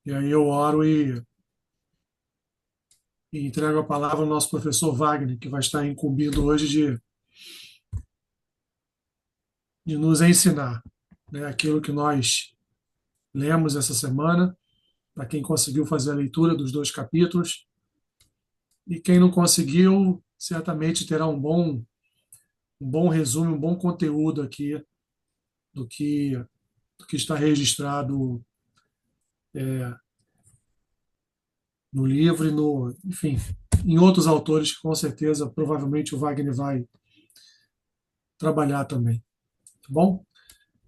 E aí eu oro e entrego a palavra ao nosso professor Wagner, que vai estar incumbido hoje de nos ensinar, né, aquilo que nós lemos essa semana, para quem conseguiu fazer a leitura dos dois capítulos, e quem não conseguiu, certamente terá um bom resumo, um bom conteúdo aqui do que, do que está registrado no livro e enfim, em outros autores que com certeza, provavelmente o Wagner vai trabalhar também, tá bom?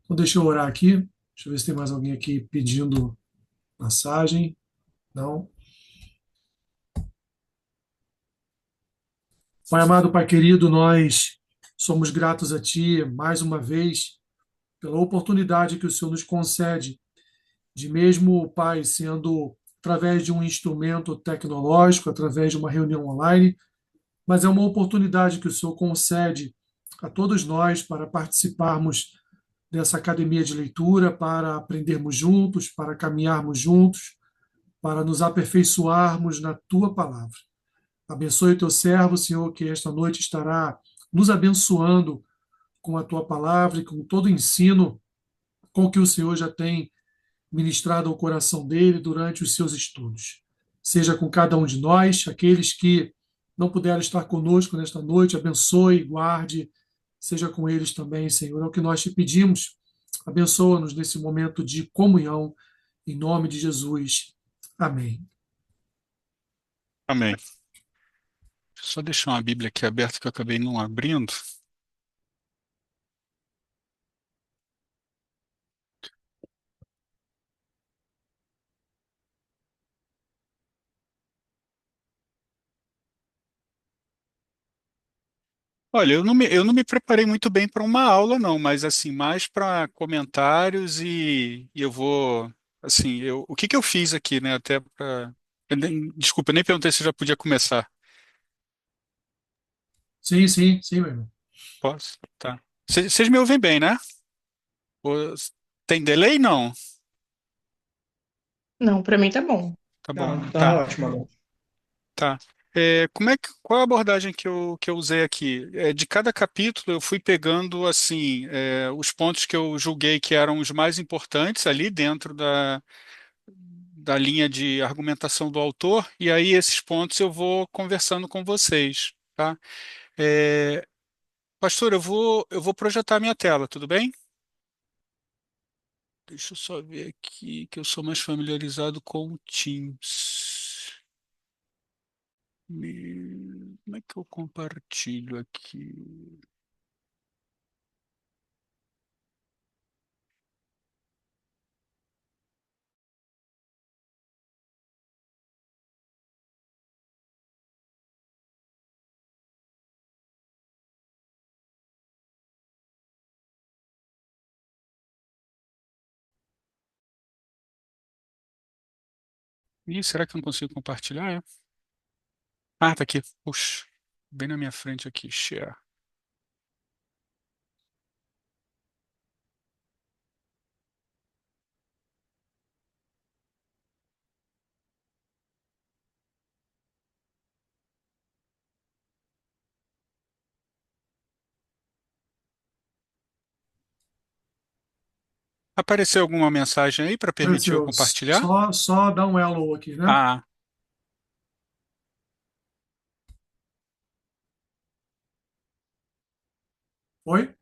Então deixa eu orar aqui, deixa eu ver se tem mais alguém aqui pedindo passagem. Não. Pai amado, Pai querido, nós somos gratos a Ti mais uma vez pela oportunidade que o Senhor nos concede de mesmo, Pai, sendo através de um instrumento tecnológico, através de uma reunião online, mas é uma oportunidade que o Senhor concede a todos nós para participarmos dessa academia de leitura, para aprendermos juntos, para caminharmos juntos, para nos aperfeiçoarmos na tua palavra. Abençoe o teu servo, Senhor, que esta noite estará nos abençoando com a tua palavra e com todo o ensino com que o Senhor já tem ministrado ao coração dele durante os seus estudos. Seja com cada um de nós, aqueles que não puderam estar conosco nesta noite, abençoe, guarde, seja com eles também, Senhor. É o que nós te pedimos. Abençoa-nos nesse momento de comunhão, em nome de Jesus. Amém. Amém. Só deixar uma Bíblia aqui aberta que eu acabei não abrindo. Olha, eu não me preparei muito bem para uma aula, não, mas assim, mais para comentários e eu vou, assim, o que que eu fiz aqui, né, até para... Desculpa, eu nem perguntei se eu já podia começar. Sim, sim, sim, meu irmão. Posso? Tá. Vocês me ouvem bem, né? Ou- Tem delay? Não. Não, pra mim tá bom. Tá bom. Não, tá Tá. ótimo agora. Tá. Qual a abordagem que eu usei aqui? De cada capítulo eu fui pegando assim os pontos que eu julguei que eram os mais importantes ali dentro da linha de argumentação do autor, e aí esses pontos eu vou conversando com vocês, tá? É, Pastor, eu vou projetar minha tela, tudo bem? Deixa eu só ver aqui que eu sou mais familiarizado com o Teams. Como é que eu compartilho aqui? Ih, será que eu não consigo compartilhar? Ah, tá aqui. Puxa, bem na minha frente aqui. Share. Apareceu alguma mensagem aí para permitir eu Apareceu. compartilhar? Só dá um hello aqui, né? Ah, Oi?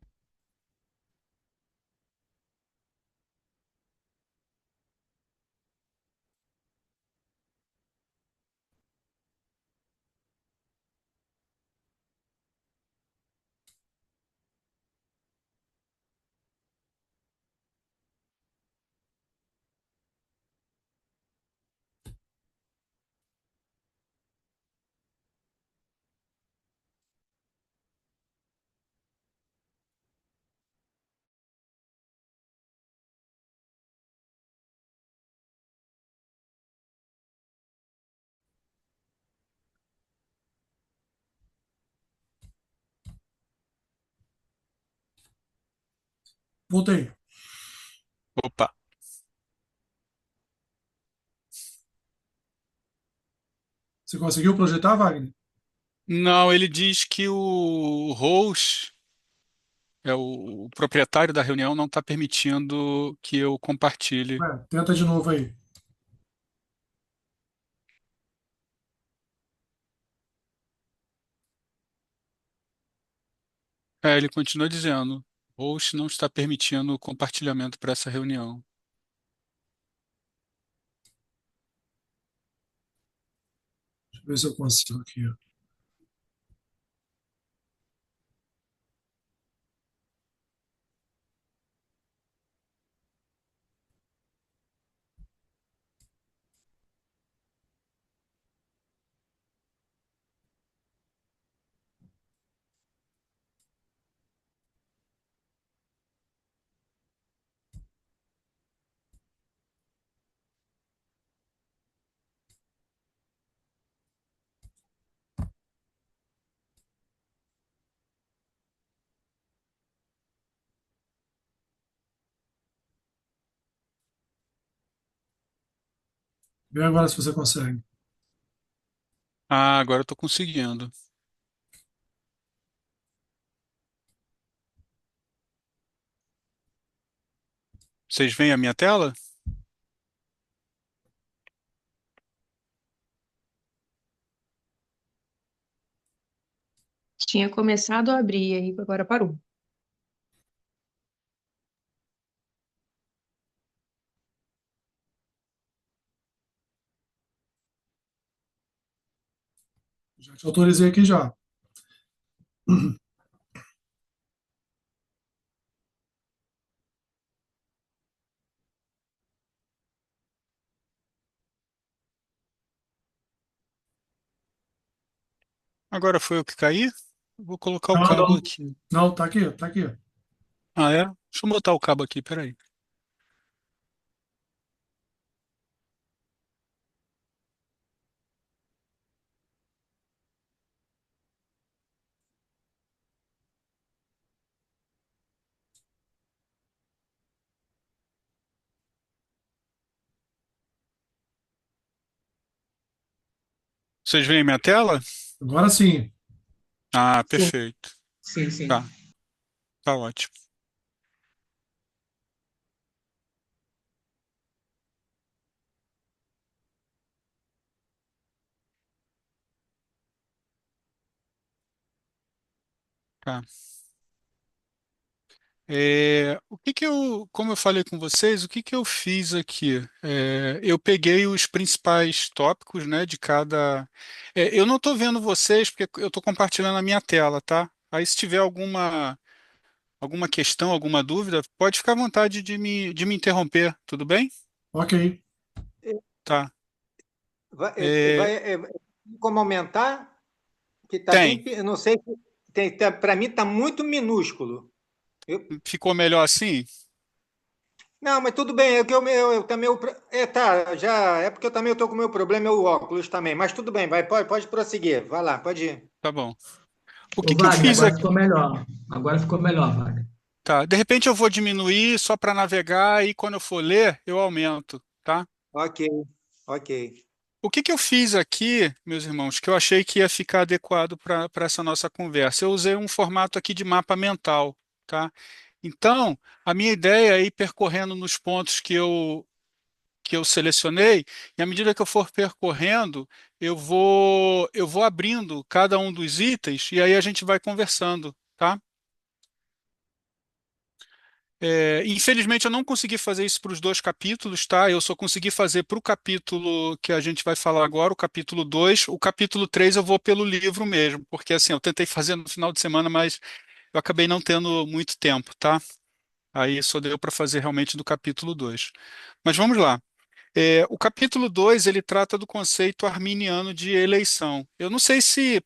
Voltei. opa. Você conseguiu projetar, Wagner? Não, ele diz que o host, o proprietário da reunião, não está permitindo que eu compartilhe. Ué, tenta de novo aí. É, ele continua dizendo, o host não está permitindo o compartilhamento para essa reunião. Deixa eu ver se eu consigo aqui. Vê agora se você consegue. Ah, agora eu estou conseguindo. Vocês veem a minha tela? Tinha começado a abrir, aí agora parou. Já te autorizei aqui já. Agora foi eu que caí? Vou colocar o Não, cabo não, aqui. não, tá aqui, tá aqui. Ah, é? Deixa eu botar o cabo aqui, peraí. Vocês veem minha tela? Agora sim. Ah, Sim, perfeito. sim, sim. Tá, tá ótimo. Tá. O que que eu, como eu falei com vocês, o que que eu fiz aqui? Eu peguei os principais tópicos, né, de cada. Eu não estou vendo vocês porque eu estou compartilhando a minha tela, tá? Aí se tiver alguma questão, alguma dúvida, pode ficar à vontade de me interromper, tudo bem? Ok. Tá. Vai, É, como aumentar? Que tá tem. bem, eu não sei, para mim tá muito minúsculo. Ficou melhor assim? Não, mas tudo bem, é que eu também tá, já é porque eu também estou com o meu problema, é o óculos também, mas tudo bem, pode prosseguir, vai lá, pode ir. Tá bom. O Ô, que que eu Wagner, fiz agora aqui? ficou melhor. Agora ficou melhor, Wagner. Tá. De repente eu vou diminuir só para navegar e quando eu for ler, eu aumento, tá? Ok, ok. O que que eu fiz aqui, meus irmãos, que eu achei que ia ficar adequado para essa nossa conversa? Eu usei um formato aqui de mapa mental, tá? Então, a minha ideia é ir percorrendo nos pontos que eu selecionei, e à medida que eu for percorrendo, eu vou abrindo cada um dos itens e aí a gente vai conversando, tá? Infelizmente, eu não consegui fazer isso para os dois capítulos, tá? Eu só consegui fazer para o capítulo que a gente vai falar agora, o capítulo 2. O capítulo 3 eu vou pelo livro mesmo, porque assim, eu tentei fazer no final de semana, mas eu acabei não tendo muito tempo, tá? Aí só deu para fazer realmente do capítulo 2. Mas vamos lá. O capítulo 2 ele trata do conceito arminiano de eleição. Eu não sei se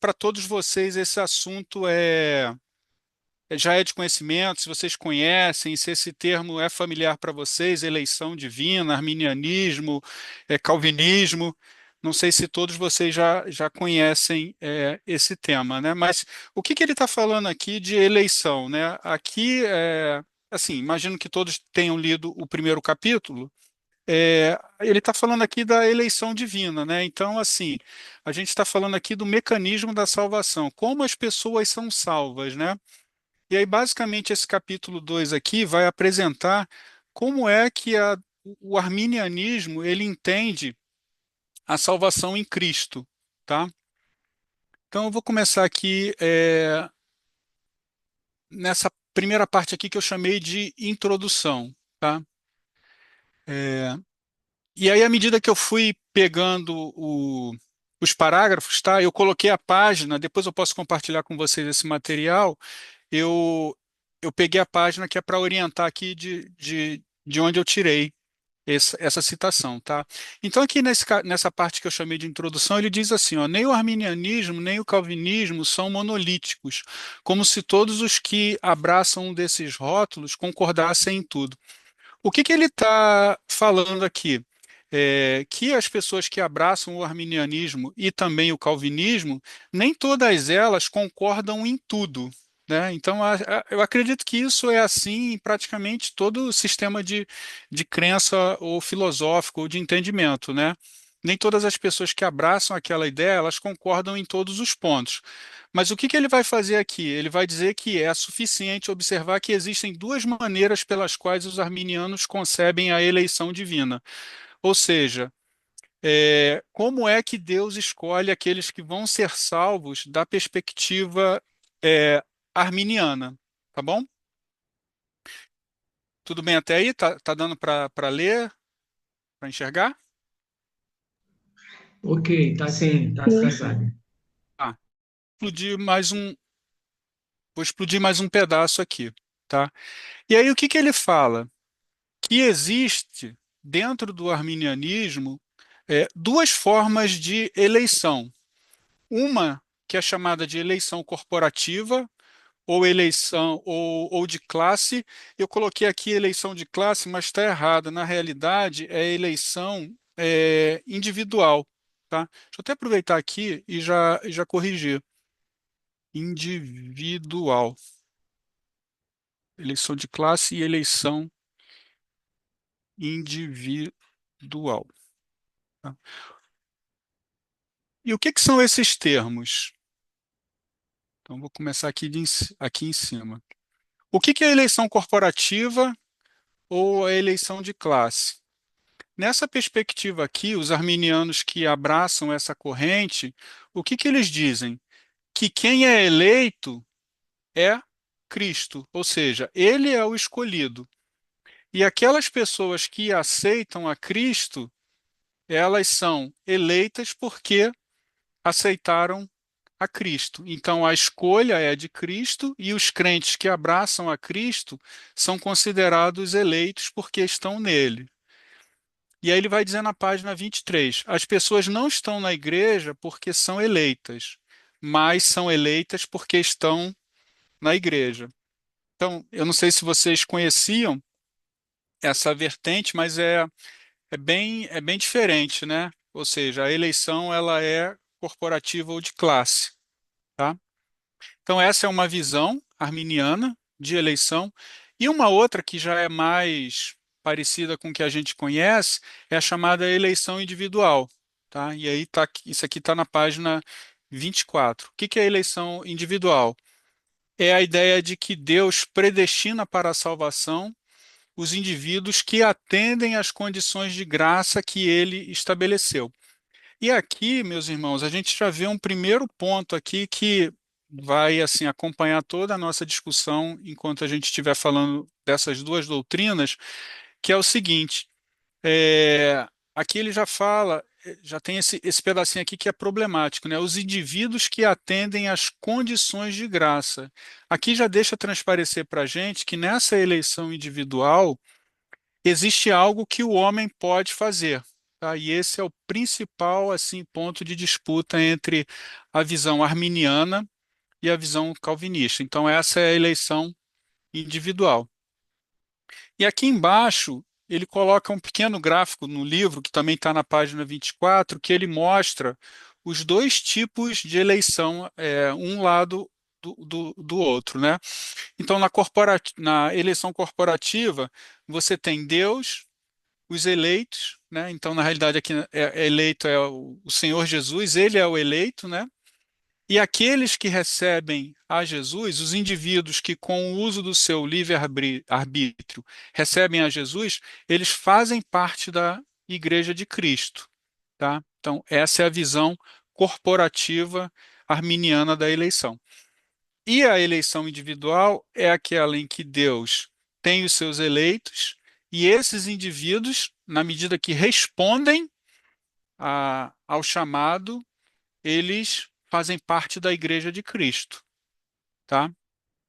para todos vocês esse assunto já é de conhecimento, se vocês conhecem, se esse termo é familiar para vocês, eleição divina, arminianismo, calvinismo. Não sei se todos vocês já conhecem esse tema, né? Mas o que que ele está falando aqui de eleição, né? Aqui, assim, imagino que todos tenham lido o primeiro capítulo. ele está falando aqui da eleição divina, né? Então, assim, a gente está falando aqui do mecanismo da salvação, como as pessoas são salvas, né? E aí, basicamente, esse capítulo 2 aqui vai apresentar como é que o arminianismo ele entende a salvação em Cristo, tá? Então, eu vou começar aqui nessa primeira parte aqui que eu chamei de introdução, tá? E aí, à medida que eu fui pegando os parágrafos, tá? Eu coloquei a página, depois eu posso compartilhar com vocês esse material. Eu, eu peguei a página que é para orientar aqui de onde eu tirei essa citação, tá? Então, aqui nessa parte que eu chamei de introdução, ele diz assim, ó, nem o arminianismo, nem o calvinismo são monolíticos, como se todos os que abraçam um desses rótulos concordassem em tudo. O que que ele está falando aqui? Que as pessoas que abraçam o arminianismo e também o calvinismo, nem todas elas concordam em tudo, né? Então, eu acredito que isso é assim em praticamente todo o sistema de crença ou filosófico ou de entendimento, né? Nem todas as pessoas que abraçam aquela ideia, elas concordam em todos os pontos. Mas o que que ele vai fazer aqui? Ele vai dizer que é suficiente observar que existem duas maneiras pelas quais os arminianos concebem a eleição divina. Ou seja, como é que Deus escolhe aqueles que vão ser salvos da perspectiva arminiana? Tá bom? Tudo bem até aí? Tá dando para ler, para enxergar? Ok, tá sim, tá, Sim, tá, sim. Wagner. Ah, explodir mais um, vou explodir mais um pedaço aqui, tá? E aí o que que ele fala? Que existe dentro do arminianismo duas formas de eleição. Uma que é chamada de eleição corporativa ou eleição ou de classe. Eu coloquei aqui eleição de classe, mas está errado. Na realidade, é eleição individual. Tá? Deixa eu até aproveitar aqui e já corrigir. Individual. Eleição de classe e eleição individual. Tá? E o que que são esses termos? Então, vou começar aqui em cima. O que que é eleição corporativa ou a eleição de classe? Nessa perspectiva aqui, os arminianos que abraçam essa corrente, o que que eles dizem? Que quem é eleito é Cristo, ou seja, ele é o escolhido. E aquelas pessoas que aceitam a Cristo, elas são eleitas porque aceitaram a Cristo. Então a escolha é de Cristo e os crentes que abraçam a Cristo são considerados eleitos porque estão nele. E aí ele vai dizer na página 23, as pessoas não estão na igreja porque são eleitas, mas são eleitas porque estão na igreja. Então, eu não sei se vocês conheciam essa vertente, mas é bem diferente, né? Ou seja, a eleição ela é corporativa ou de classe, tá? Então, essa é uma visão arminiana de eleição. E uma outra que já é mais parecida com o que a gente conhece é a chamada eleição individual. Tá? E aí isso aqui está na página 24. O que que é a eleição individual? É a ideia de que Deus predestina para a salvação os indivíduos que atendem às condições de graça que ele estabeleceu. E aqui, meus irmãos, a gente já vê um primeiro ponto aqui que vai assim acompanhar toda a nossa discussão enquanto a gente estiver falando dessas duas doutrinas, que é o seguinte: aqui ele já fala, já tem esse pedacinho aqui que é problemático, né? Os indivíduos que atendem às condições de graça. Aqui já deixa transparecer para a gente que nessa eleição individual existe algo que o homem pode fazer. Tá? E esse é o principal assim ponto de disputa entre a visão arminiana e a visão calvinista. Então, essa é a eleição individual. E aqui embaixo, ele coloca um pequeno gráfico no livro, que também está na página 24, que ele mostra os dois tipos de eleição, um lado do outro, né? Então, na eleição corporativa, você tem Deus os eleitos, né? Então, na realidade, aqui eleito é o Senhor Jesus, ele é o eleito, né? E aqueles que recebem a Jesus, os indivíduos que, com o uso do seu livre-arbítrio, recebem a Jesus, eles fazem parte da Igreja de Cristo, tá? Então, essa é a visão corporativa arminiana da eleição. E a eleição individual é aquela em que Deus tem os seus eleitos e esses indivíduos, na medida que respondem ao chamado, eles fazem parte da Igreja de Cristo, tá?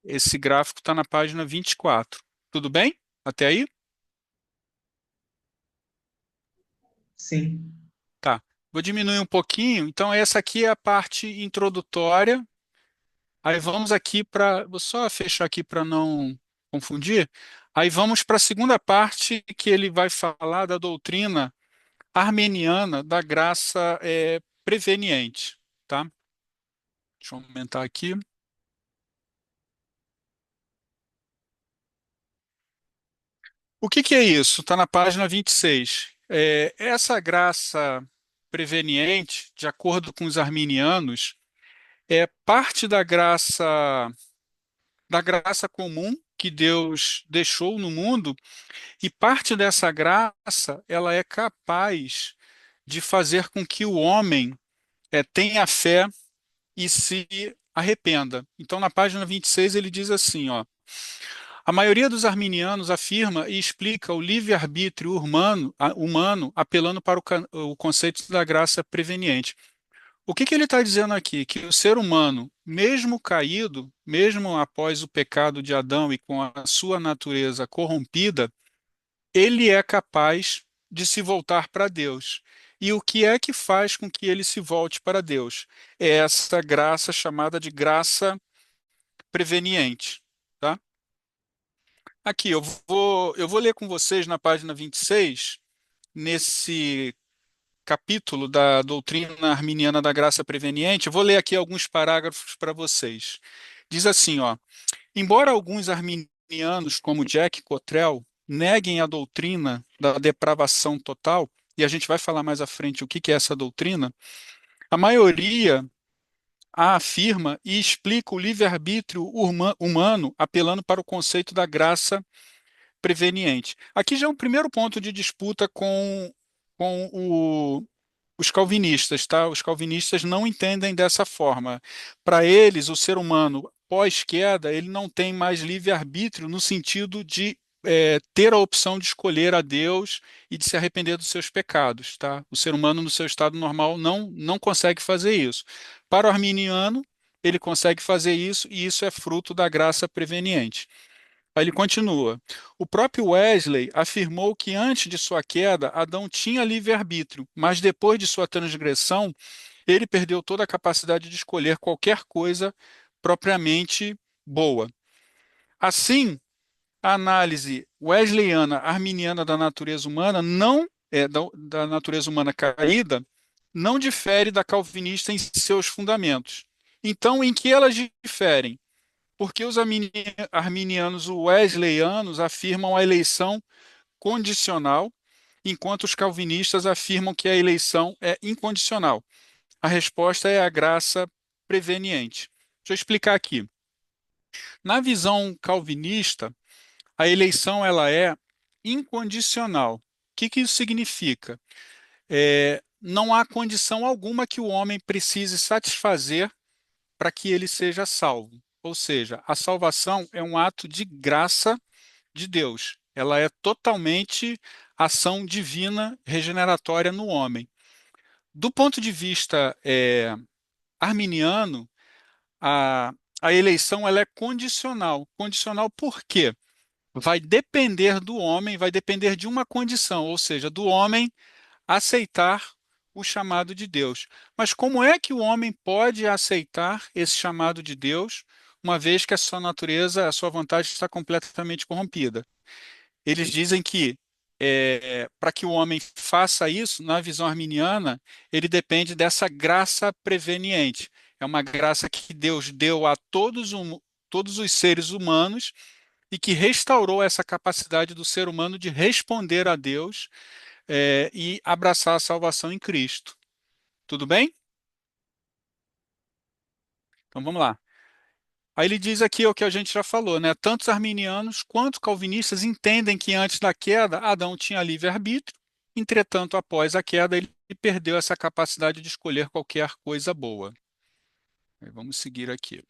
Esse gráfico está na página 24. Tudo bem? Até aí? Sim. Tá. Vou diminuir um pouquinho. Então, essa aqui é a parte introdutória. Aí vamos aqui para. Vou só fechar aqui para não confundir. Aí vamos para a segunda parte, que ele vai falar da doutrina armeniana da graça preveniente, tá? Deixa eu aumentar aqui. O que que é isso? Está na página 26. Essa graça preveniente, de acordo com os arminianos, é parte da graça comum que Deus deixou no mundo, e parte dessa graça, ela é capaz de fazer com que o homem tenha fé e se arrependa. Então, na página 26, ele diz assim, ó: a maioria dos arminianos afirma e explica o livre-arbítrio humano apelando para o conceito da graça preveniente. O que que ele está dizendo aqui? Que o ser humano, mesmo caído, mesmo após o pecado de Adão e com a sua natureza corrompida, ele é capaz de se voltar para Deus. E o que é que faz com que ele se volte para Deus? É essa graça chamada de graça preveniente, tá? Aqui, eu vou ler com vocês na página 26, nesse capítulo da doutrina arminiana da graça preveniente. Eu vou ler aqui alguns parágrafos para vocês. Diz assim, ó: embora alguns arminianos, como Jack Cottrell, neguem a doutrina da depravação total, e a gente vai falar mais à frente o que que é essa doutrina, a maioria a afirma e explica o livre-arbítrio humano apelando para o conceito da graça preveniente. Aqui já é um primeiro ponto de disputa com os calvinistas, tá? Os calvinistas não entendem dessa forma. Para eles, o ser humano pós-queda, ele não tem mais livre-arbítrio no sentido de ter a opção de escolher a Deus e de se arrepender dos seus pecados, tá? O ser humano, no seu estado normal, não consegue fazer isso. Para o arminiano, ele consegue fazer isso e isso é fruto da graça preveniente. Aí ele continua: o próprio Wesley afirmou que antes de sua queda, Adão tinha livre-arbítrio, mas depois de sua transgressão, ele perdeu toda a capacidade de escolher qualquer coisa propriamente boa. Assim, a análise wesleyana arminiana da natureza humana da natureza humana caída não difere da calvinista em seus fundamentos. Então, em que elas diferem? Porque os arminianos wesleyanos afirmam a eleição condicional, enquanto os calvinistas afirmam que a eleição é incondicional. A resposta é a graça preveniente. Deixa eu explicar aqui. Na visão calvinista, a eleição ela é incondicional. O que que isso significa? Não há condição alguma que o homem precise satisfazer para que ele seja salvo. Ou seja, a salvação é um ato de graça de Deus. Ela é totalmente ação divina regeneratória no homem. Do ponto de vista arminiano, a, a eleição ela é condicional. Condicional por quê? Vai depender do homem, vai depender de uma condição, ou seja, do homem aceitar o chamado de Deus. Mas como é que o homem pode aceitar esse chamado de Deus, uma vez que a sua natureza, a sua vontade está completamente corrompida? Eles dizem que para que o homem faça isso, na visão arminiana, ele depende dessa graça preveniente. É uma graça que Deus deu a todos os seres humanos e que restaurou essa capacidade do ser humano de responder a Deus e abraçar a salvação em Cristo. Tudo bem? Então vamos lá. Aí ele diz aqui o que a gente já falou, né? Tanto os arminianos quanto calvinistas entendem que antes da queda, Adão tinha livre-arbítrio, entretanto, após a queda, ele perdeu essa capacidade de escolher qualquer coisa boa. Aí vamos seguir aqui.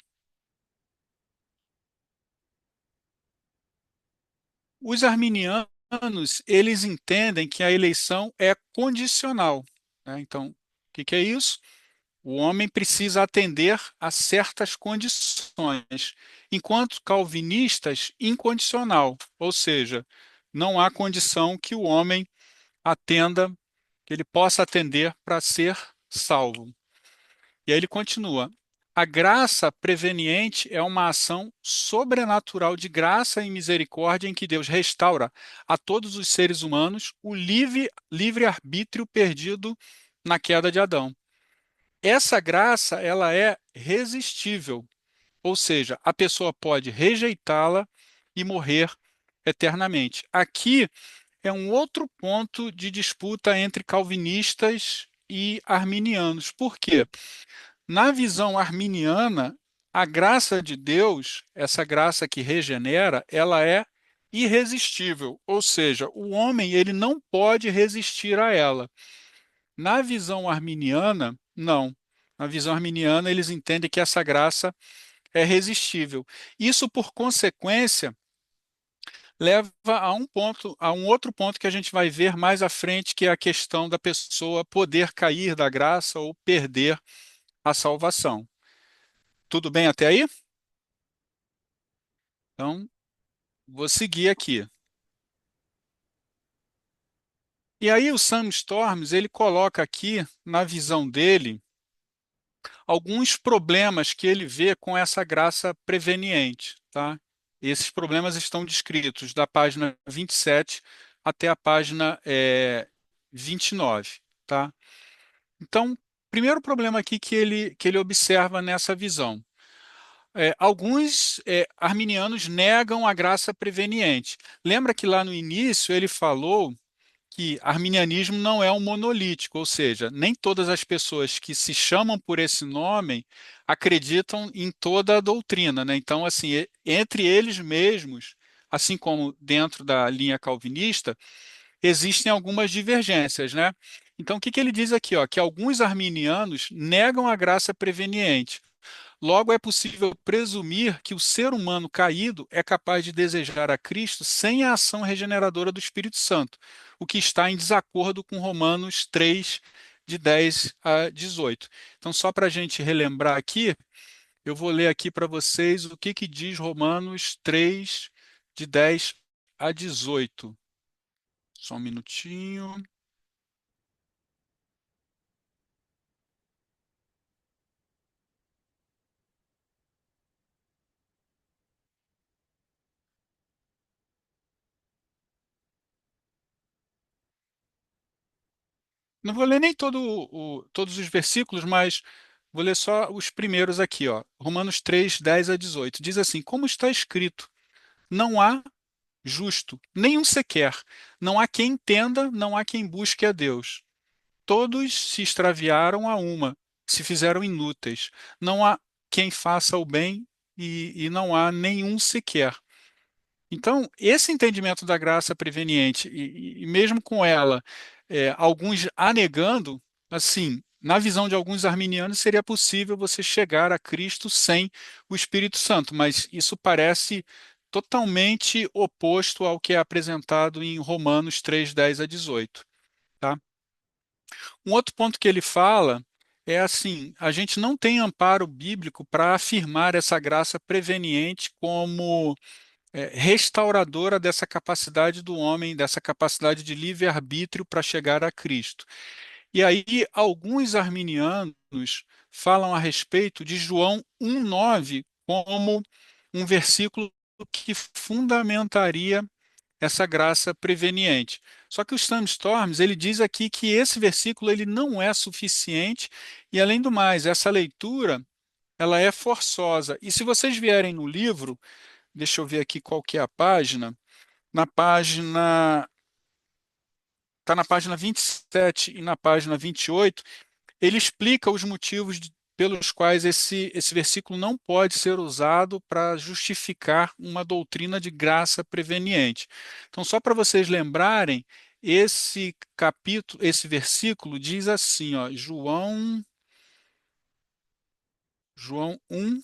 Os arminianos, eles entendem que a eleição é condicional, né? Então, o que é isso? O homem precisa atender a certas condições, enquanto calvinistas, incondicional, ou seja, não há condição que o homem atenda, que ele possa atender para ser salvo. E aí ele continua: a graça preveniente é uma ação sobrenatural de graça e misericórdia em que Deus restaura a todos os seres humanos o livre-arbítrio perdido na queda de Adão. Essa graça, ela é resistível, ou seja, a pessoa pode rejeitá-la e morrer eternamente. Aqui é um outro ponto de disputa entre calvinistas e arminianos. Por quê? Na visão arminiana, a graça de Deus, essa graça que regenera, ela é irresistível, ou seja, o homem ele não pode resistir a ela. Na visão arminiana, não. Na visão arminiana, eles entendem que essa graça é resistível. Isso, por consequência, leva a um ponto, a um outro ponto que a gente vai ver mais à frente, que é a questão da pessoa poder cair da graça ou perder a salvação. Tudo bem até aí? Então, vou seguir aqui. E aí o Sam Storms, ele coloca aqui, na visão dele, alguns problemas que ele vê com essa graça preveniente, tá? Esses problemas estão descritos da página 27 até a página 29, tá? Então, primeiro problema aqui que ele observa nessa visão. Alguns arminianos negam a graça preveniente. Lembra que lá no início ele falou que arminianismo não é um monolítico, ou seja, nem todas as pessoas que se chamam por esse nome acreditam em toda a doutrina, né? Então, assim, entre eles mesmos, assim como dentro da linha calvinista, existem algumas divergências, né? Então, o que ele diz aqui, ó, que alguns arminianos negam a graça preveniente. Logo, é possível presumir que o ser humano caído é capaz de desejar a Cristo sem a ação regeneradora do Espírito Santo, o que está em desacordo com Romanos 3, de 10 a 18. Então, só para a gente relembrar aqui, eu vou ler aqui para vocês o que diz Romanos 3, de 10 a 18. Só um minutinho. Não vou ler nem todos os versículos, mas vou ler só os primeiros aqui, ó. Romanos 3, 10 a 18. Diz assim: como está escrito, não há justo, nenhum sequer. Não há quem entenda, não há quem busque a Deus. Todos se extraviaram a uma, se fizeram inúteis. Não há quem faça o bem e não há nenhum sequer. Então, esse entendimento da graça preveniente, e mesmo com ela, alguns a negando, assim, na visão de alguns arminianos, seria possível você chegar a Cristo sem o Espírito Santo, mas isso parece totalmente oposto ao que é apresentado em Romanos 3, 10 a 18. Tá? Um outro ponto que ele fala é assim: a gente não tem amparo bíblico para afirmar essa graça preveniente como restauradora dessa capacidade do homem, dessa capacidade de livre-arbítrio para chegar a Cristo. E aí, alguns arminianos falam a respeito de João 1,9 como um versículo que fundamentaria essa graça preveniente. Só que o Sam Storms, ele diz aqui que esse versículo ele não é suficiente e, além do mais, essa leitura ela é forçosa. E se vocês vierem no livro, deixa eu ver aqui qual que é a página. Na página, está na página 27 e na página 28, ele explica os motivos pelos quais esse versículo não pode ser usado para justificar uma doutrina de graça preveniente. Então, só para vocês lembrarem, esse capítulo, esse versículo diz assim, ó, João 1,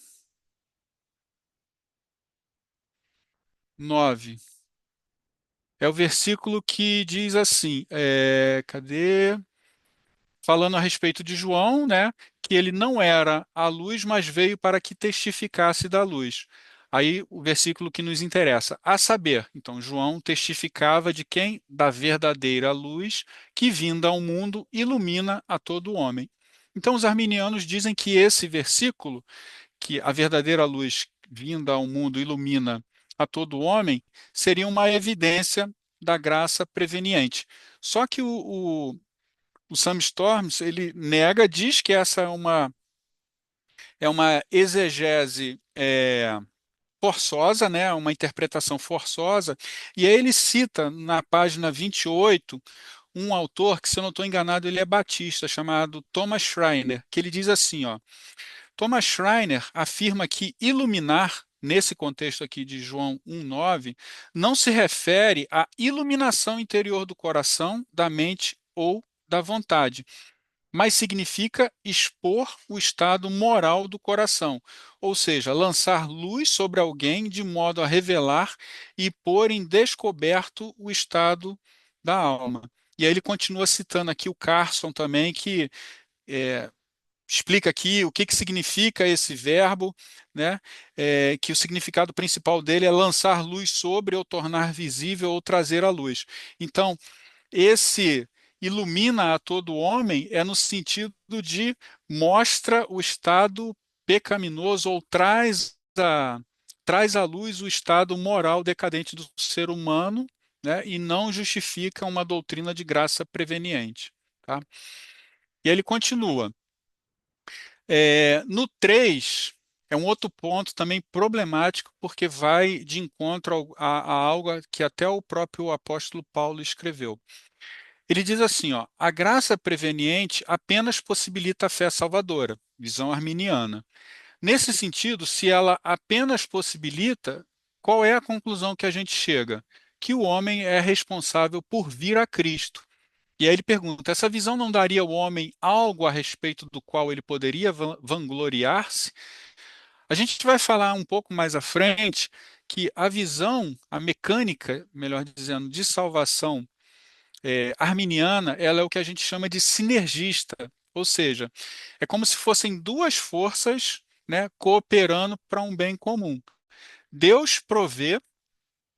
9. É o versículo que diz assim, cadê? Falando a respeito de João, né, que ele não era a luz, mas veio para que testificasse da luz. Aí o versículo que nos interessa, a saber, então João testificava de quem? Da verdadeira luz, que vinda ao mundo ilumina a todo homem. Então os arminianos dizem que esse versículo, que a verdadeira luz vinda ao mundo ilumina a todo homem, seria uma evidência da graça preveniente. Só que o Sam Storms, ele nega, diz que essa é uma exegese forçosa, né, uma interpretação forçosa, e aí ele cita na página 28 um autor que, se eu não estou enganado, ele é batista, chamado Thomas Schreiner, que ele diz assim, ó, Thomas Schreiner afirma que iluminar, nesse contexto aqui de João 1,9, não se refere à iluminação interior do coração, da mente ou da vontade, mas significa expor o estado moral do coração, ou seja, lançar luz sobre alguém de modo a revelar e pôr em descoberto o estado da alma. E aí ele continua citando aqui o Carson também, que é, explica aqui o que significa esse verbo, né? Que o significado principal dele é lançar luz sobre ou tornar visível ou trazer à luz. Então, esse ilumina a todo homem é no sentido de mostra o estado pecaminoso ou traz à luz o estado moral decadente do ser humano, né, e não justifica uma doutrina de graça preveniente. Tá? E ele continua. No 3, é um outro ponto também problemático, porque vai de encontro a algo que até o próprio apóstolo Paulo escreveu. Ele diz assim, ó, a graça preveniente apenas possibilita a fé salvadora, visão arminiana. Nesse sentido, se ela apenas possibilita, qual é a conclusão que a gente chega? Que o homem é responsável por vir a Cristo. E aí ele pergunta: essa visão não daria ao homem algo a respeito do qual ele poderia vangloriar-se? A gente vai falar um pouco mais à frente que a visão, a mecânica, melhor dizendo, de salvação arminiana, ela é o que a gente chama de sinergista, ou seja, é como se fossem duas forças, né, cooperando para um bem comum. Deus provê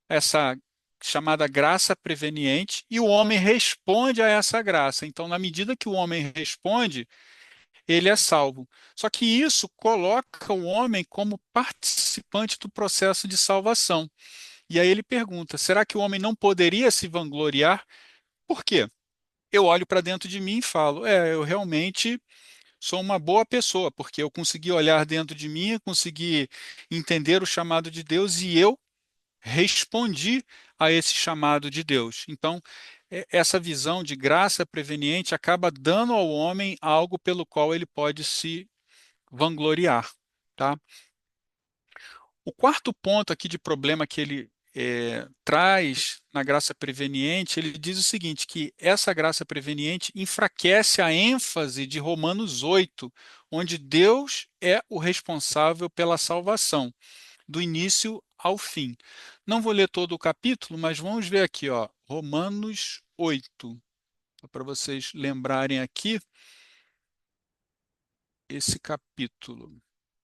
essa chamada graça preveniente e o homem responde a essa graça. Então, na medida que o homem responde, ele é salvo. Só que isso coloca o homem como participante do processo de salvação. E aí ele pergunta: será que o homem não poderia se vangloriar? Por quê? Eu olho para dentro de mim e falo: eu realmente sou uma boa pessoa, porque eu consegui olhar dentro de mim, eu consegui entender o chamado de Deus e eu respondi a esse chamado de Deus. Então, essa visão de graça preveniente acaba dando ao homem algo pelo qual ele pode se vangloriar, tá? O quarto ponto aqui de problema que ele traz na graça preveniente, ele diz o seguinte, que essa graça preveniente enfraquece a ênfase de Romanos 8, onde Deus é o responsável pela salvação, do início ao fim. Não vou ler todo o capítulo, mas vamos ver aqui, ó, Romanos 8, para vocês lembrarem aqui esse capítulo.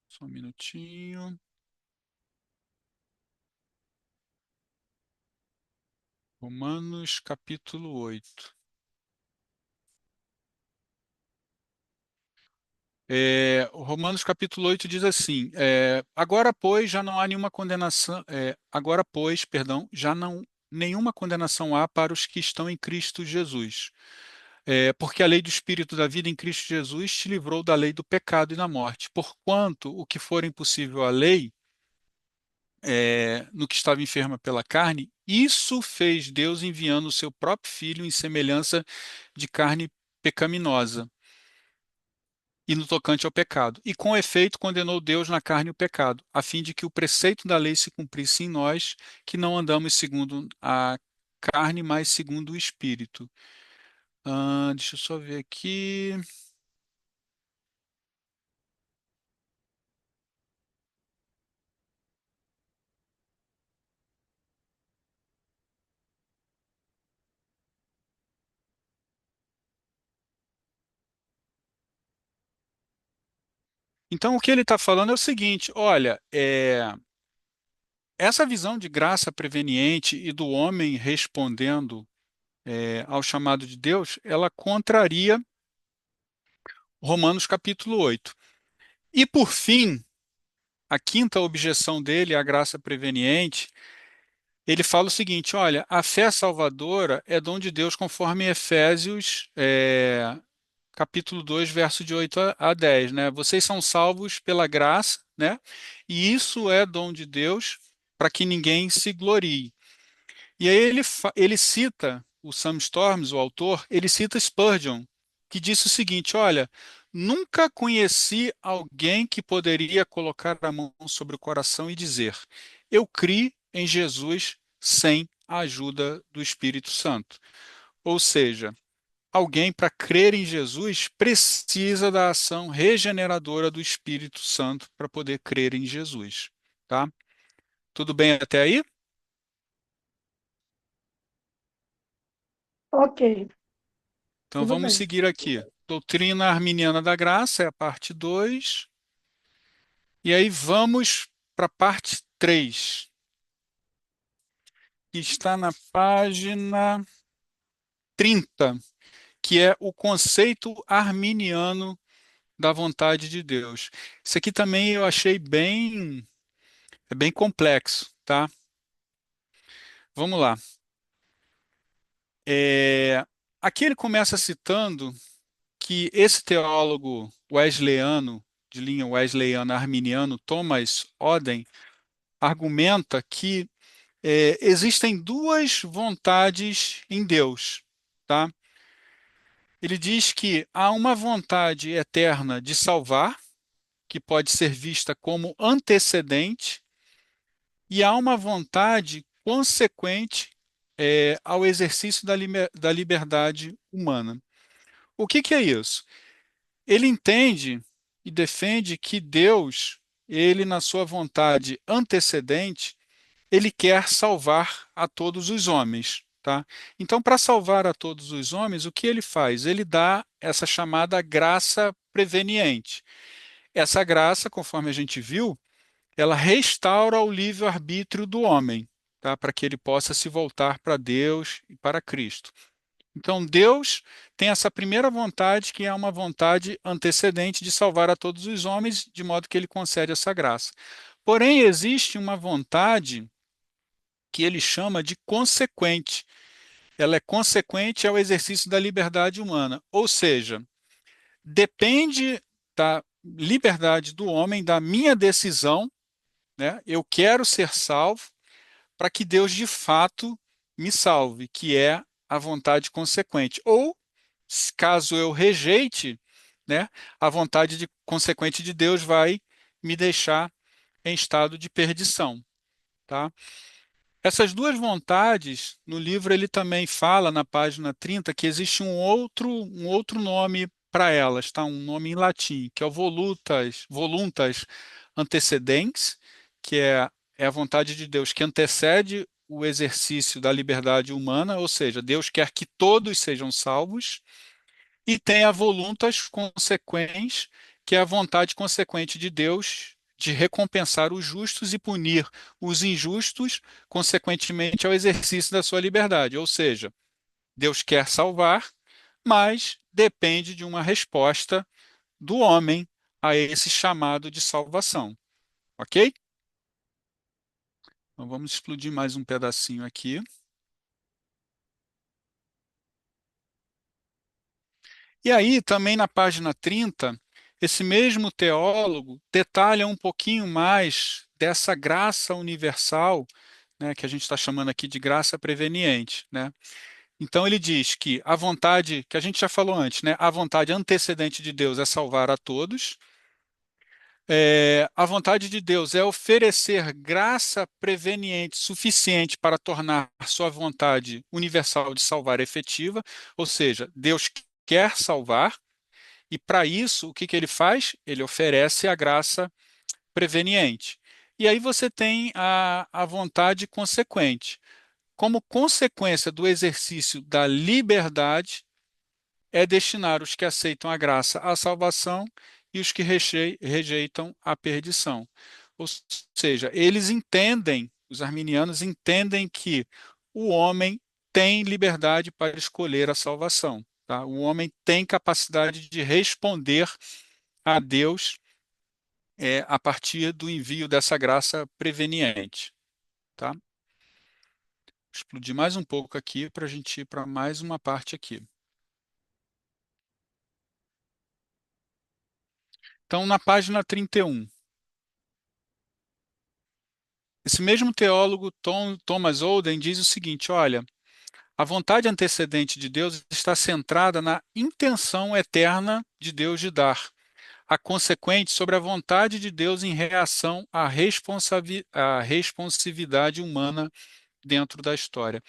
Só um minutinho. Romanos capítulo 8. O Romanos capítulo 8 diz assim: agora, pois, já não há nenhuma condenação, agora, pois, perdão, já não nenhuma condenação há para os que estão em Cristo Jesus. Porque a lei do Espírito da vida em Cristo Jesus te livrou da lei do pecado e da morte. Porquanto o que for impossível à lei no que estava enferma pela carne, isso fez Deus enviando o seu próprio filho em semelhança de carne pecaminosa e no tocante ao pecado. E com efeito condenou Deus na carne o pecado, a fim de que o preceito da lei se cumprisse em nós, que não andamos segundo a carne, mas segundo o Espírito. Deixa eu só ver aqui. Então, o que ele está falando é o seguinte: olha, essa visão de graça preveniente e do homem respondendo ao chamado de Deus, ela contraria Romanos capítulo 8. E por fim, a quinta objeção dele à graça preveniente, ele fala o seguinte: olha, a fé salvadora é dom de Deus conforme Efésios capítulo 2, verso de 8 a 10, né? Vocês são salvos pela graça, né? E isso é dom de Deus para que ninguém se glorie. E aí ele cita o Sam Storms, o autor, ele cita Spurgeon, que disse o seguinte: olha, nunca conheci alguém que poderia colocar a mão sobre o coração e dizer: eu criei em Jesus sem a ajuda do Espírito Santo. Ou seja, alguém para crer em Jesus precisa da ação regeneradora do Espírito Santo para poder crer em Jesus, tá? Tudo bem até aí? Ok, Então tudo vamos bem. seguir aqui. Doutrina Arminiana da Graça é a parte 2. E aí vamos para a parte 3, que está na página 30, que é o conceito arminiano da vontade de Deus. Isso aqui também eu achei bem complexo, tá? Vamos lá. Aqui ele começa citando que esse teólogo wesleyano, de linha wesleyana arminiano, Thomas Oden, argumenta que existem duas vontades em Deus, tá? Ele diz que há uma vontade eterna de salvar, que pode ser vista como antecedente, e há uma vontade consequente ao exercício da liberdade humana. O que é isso? Ele entende e defende que Deus, ele na sua vontade antecedente, ele quer salvar a todos os homens, tá? Então, para salvar a todos os homens, o que ele faz? Ele dá essa chamada graça preveniente. Essa graça, conforme a gente viu, ela restaura o livre-arbítrio do homem, tá? Para que ele possa se voltar para Deus e para Cristo. Então, Deus tem essa primeira vontade, que é uma vontade antecedente de salvar a todos os homens, de modo que ele concede essa graça. Porém, existe uma vontade que ele chama de consequente. Ela é consequente ao exercício da liberdade humana, ou seja, depende da liberdade do homem, da minha decisão, né? Eu quero ser salvo para que Deus de fato me salve, que é a vontade consequente. Ou, caso eu rejeite, né, a vontade consequente de Deus vai me deixar em estado de perdição, tá? Essas duas vontades, no livro ele também fala, na página 30, que existe um outro nome para elas, tá? Um nome em latim, que é o voluntas antecedens, que é a vontade de Deus que antecede o exercício da liberdade humana, ou seja, Deus quer que todos sejam salvos, e tem a voluntas consequens, que é a vontade consequente de Deus de recompensar os justos e punir os injustos, consequentemente ao exercício da sua liberdade. Ou seja, Deus quer salvar, mas depende de uma resposta do homem a esse chamado de salvação. Ok? Então vamos explodir mais um pedacinho aqui. E aí, também na página 30, esse mesmo teólogo detalha um pouquinho mais dessa graça universal, né, que a gente está chamando aqui de graça preveniente, né? Então ele diz que a vontade, que a gente já falou antes, né, a vontade antecedente de Deus é salvar a todos. A vontade de Deus é oferecer graça preveniente suficiente para tornar sua vontade universal de salvar efetiva, ou seja, Deus quer salvar, e para isso, o que que ele faz? Ele oferece a graça preveniente. E aí você tem a vontade consequente. Como consequência do exercício da liberdade, é destinar os que aceitam a graça à salvação e os que rejeitam a perdição. Ou seja, eles entendem, os arminianos entendem que o homem tem liberdade para escolher a salvação. Tá? O homem tem capacidade de responder a Deus a partir do envio dessa graça preveniente. Tá? Explodir mais um pouco aqui para a gente ir para mais uma parte aqui. Então, na página 31, esse mesmo teólogo Thomas Oden diz o seguinte: olha, a vontade antecedente de Deus está centrada na intenção eterna de Deus de dar, a consequente sobre a vontade de Deus em reação à responsividade humana dentro da história.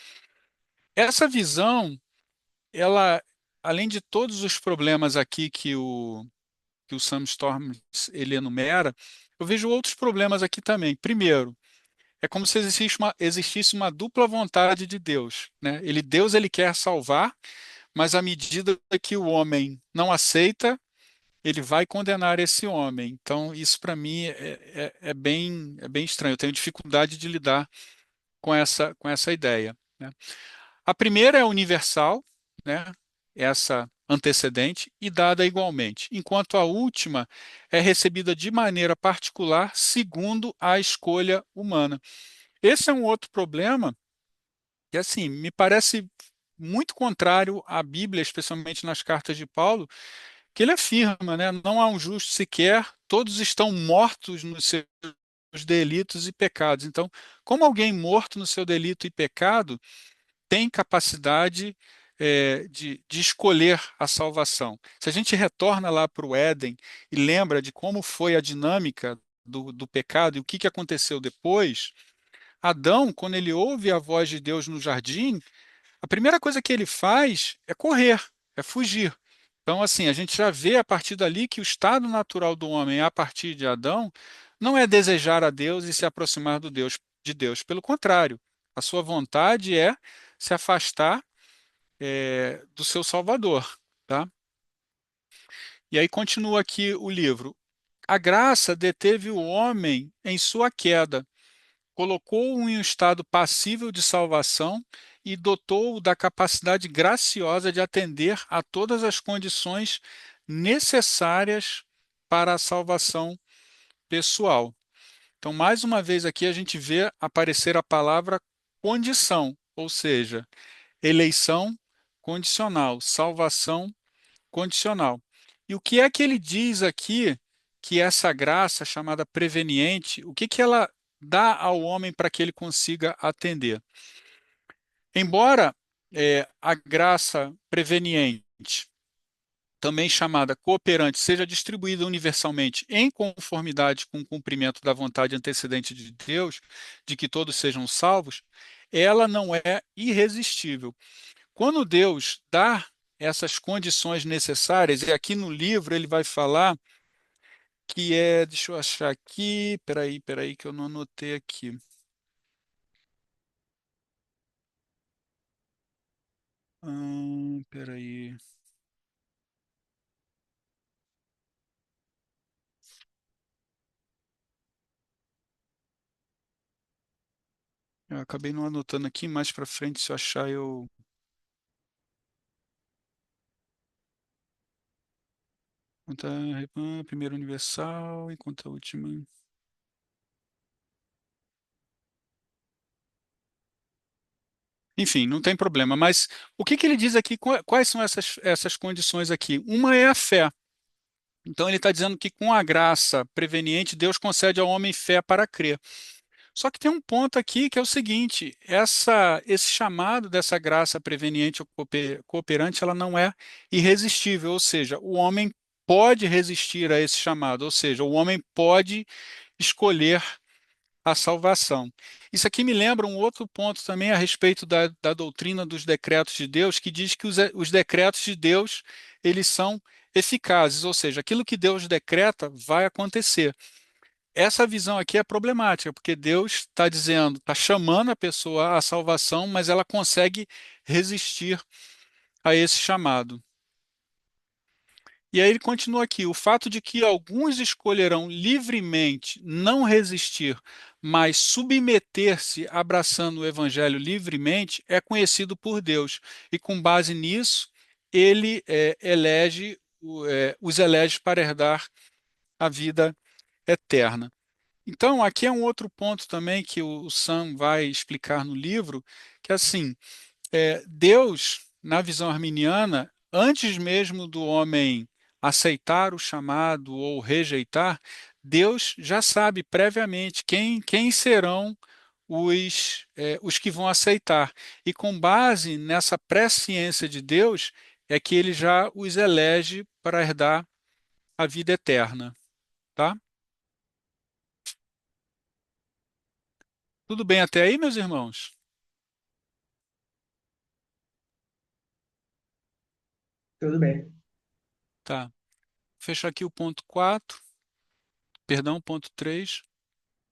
Essa visão, ela, além de todos os problemas aqui que o Sam Storms ele enumera, eu vejo outros problemas aqui também. Primeiro, é como se existisse uma dupla vontade de Deus, né? Deus ele quer salvar, mas à medida que o homem não aceita, ele vai condenar esse homem. Então, isso para mim é bem estranho. Eu tenho dificuldade de lidar com essa ideia, né? A primeira é universal, né? Essa antecedente e dada igualmente, enquanto a última é recebida de maneira particular segundo a escolha humana. Esse é um outro problema que, assim, me parece muito contrário à Bíblia, especialmente nas cartas de Paulo, que ele afirma, né, não há um justo sequer, todos estão mortos nos seus delitos e pecados. Então, como alguém morto no seu delito e pecado tem capacidade de escolher a salvação? Se a gente retorna lá para o Éden e lembra de como foi a dinâmica do pecado e o que aconteceu depois, Adão, quando ele ouve a voz de Deus no jardim, a primeira coisa que ele faz é correr, é fugir. Então, assim, a gente já vê a partir dali que o estado natural do homem, a partir de Adão, não é desejar a Deus e se aproximar de Deus. Pelo contrário, a sua vontade é se afastar do seu Salvador. Tá? E aí continua aqui o livro. A graça deteve o homem em sua queda, colocou-o em um estado passível de salvação e dotou-o da capacidade graciosa de atender a todas as condições necessárias para a salvação pessoal. Então, mais uma vez aqui a gente vê aparecer a palavra condição, ou seja, eleição condicional, salvação condicional. E o que é que ele diz aqui que essa graça chamada preveniente, o que que ela dá ao homem para que ele consiga atender? Embora a graça preveniente, também chamada cooperante, seja distribuída universalmente em conformidade com o cumprimento da vontade antecedente de Deus, de que todos sejam salvos, ela não é irresistível. Quando Deus dá essas condições necessárias, e aqui no livro ele vai falar que deixa eu achar aqui, peraí, que eu não anotei aqui. Peraí. Eu acabei não anotando aqui, mais para frente, se eu achar, eu. Conta primeiro universal, enquanto a última. Enfim, não tem problema. Mas o que que ele diz aqui? Quais são essas condições aqui? Uma é a fé. Então ele está dizendo que com a graça preveniente, Deus concede ao homem fé para crer. Só que tem um ponto aqui que é o seguinte: esse chamado dessa graça preveniente ou cooperante, ela não é irresistível, ou seja, o homem pode resistir a esse chamado, ou seja, o homem pode escolher a salvação. Isso aqui me lembra um outro ponto também a respeito da doutrina dos decretos de Deus, que diz que os decretos de Deus, eles são eficazes, ou seja, aquilo que Deus decreta vai acontecer. Essa visão aqui é problemática, porque Deus está dizendo, está chamando a pessoa à salvação, mas ela consegue resistir a esse chamado. E aí ele continua aqui: o fato de que alguns escolherão livremente não resistir, mas submeter-se abraçando o evangelho livremente, é conhecido por Deus. E com base nisso, ele os elege para herdar a vida eterna. Então, aqui é um outro ponto também que o Sam vai explicar no livro, que é assim, Deus, na visão arminiana, antes mesmo do homem aceitar o chamado ou rejeitar, Deus já sabe previamente quem serão os que vão aceitar. E com base nessa presciência de Deus, é que ele já os elege para herdar a vida eterna. Tá? Tudo bem até aí, meus irmãos? Tudo bem. Tá. Fechar aqui o ponto 4, perdão, ponto 3,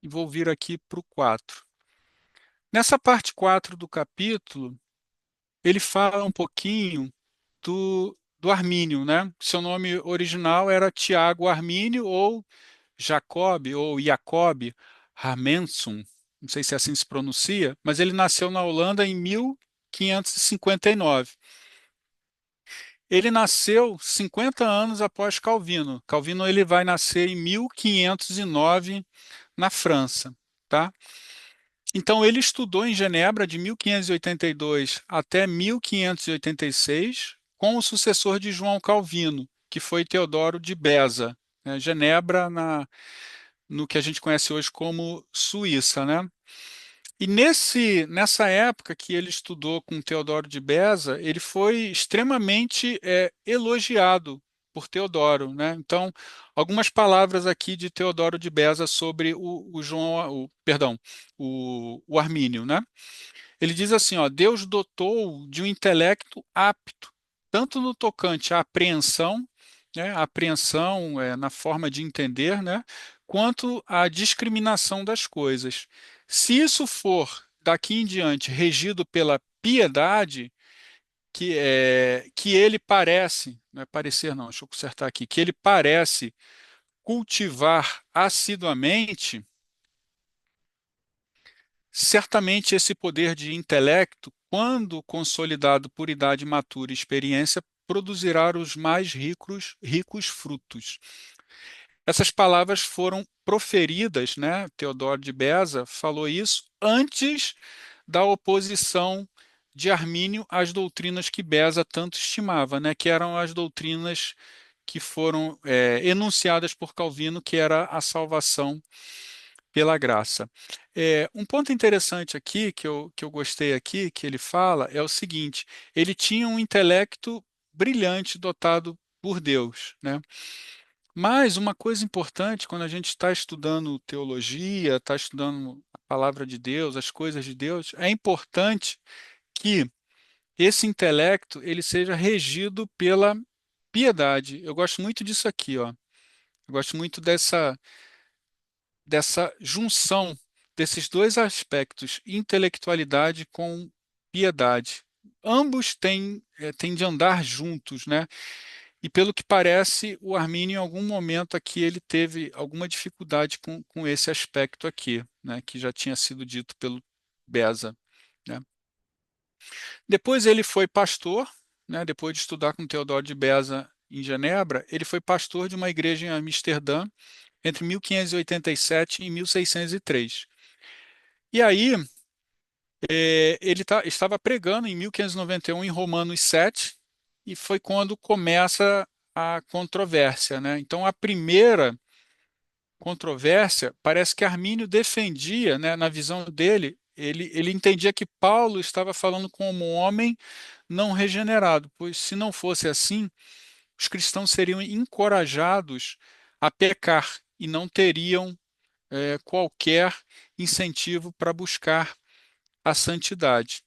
e vou vir aqui para o 4. Nessa parte 4 do capítulo, ele fala um pouquinho do Armínio, né? Seu nome original era Tiago Armínio ou Jacob Harmensum, não sei se assim se pronuncia, mas ele nasceu na Holanda em 1559. Ele nasceu 50 anos após Calvino. Calvino ele vai nascer em 1509 na França, tá? Então ele estudou em Genebra de 1582 até 1586 com o sucessor de João Calvino, que foi Teodoro de Beza, né? Genebra no que a gente conhece hoje como Suíça, né? E nessa época que ele estudou com Teodoro de Beza, ele foi extremamente elogiado por Teodoro, né? Então, algumas palavras aqui de Teodoro de Beza sobre o Armínio, né? Ele diz assim, ó, Deus dotou de um intelecto apto, tanto no tocante à apreensão, né, a apreensão na forma de entender, né, quanto à discriminação das coisas. Se isso for daqui em diante regido pela piedade, que ele parece, não é parecer não, deixa eu consertar aqui, que ele parece cultivar assiduamente, certamente esse poder de intelecto, quando consolidado por idade matura e experiência, produzirá os mais ricos frutos. Essas palavras foram proferidas, né? Teodoro de Beza falou isso antes da oposição de Armínio às doutrinas que Beza tanto estimava, né? Que eram as doutrinas que foram enunciadas por Calvino, que era a salvação pela graça. Um ponto interessante aqui, que eu gostei aqui, que ele fala, é o seguinte: ele tinha um intelecto brilhante dotado por Deus, né? Mas uma coisa importante, quando a gente está estudando teologia, está estudando a palavra de Deus, as coisas de Deus, é importante que esse intelecto ele seja regido pela piedade. Eu gosto muito disso aqui, ó. Eu gosto muito dessa junção desses dois aspectos, intelectualidade com piedade. Ambos têm de andar juntos, né? E pelo que parece, o Armínio, em algum momento aqui, ele teve alguma dificuldade com esse aspecto aqui, né? Que já tinha sido dito pelo Beza, né? Depois ele foi pastor, né? Depois de estudar com Teodoro de Beza em Genebra, ele foi pastor de uma igreja em Amsterdã entre 1587 e 1603. E aí, ele estava pregando em 1591 em Romanos 7, e foi quando começa a controvérsia, né? Então, a primeira controvérsia, parece que Armínio defendia, né, na visão dele, ele entendia que Paulo estava falando como um homem não regenerado, pois se não fosse assim, os cristãos seriam encorajados a pecar e não teriam qualquer incentivo para buscar a santidade.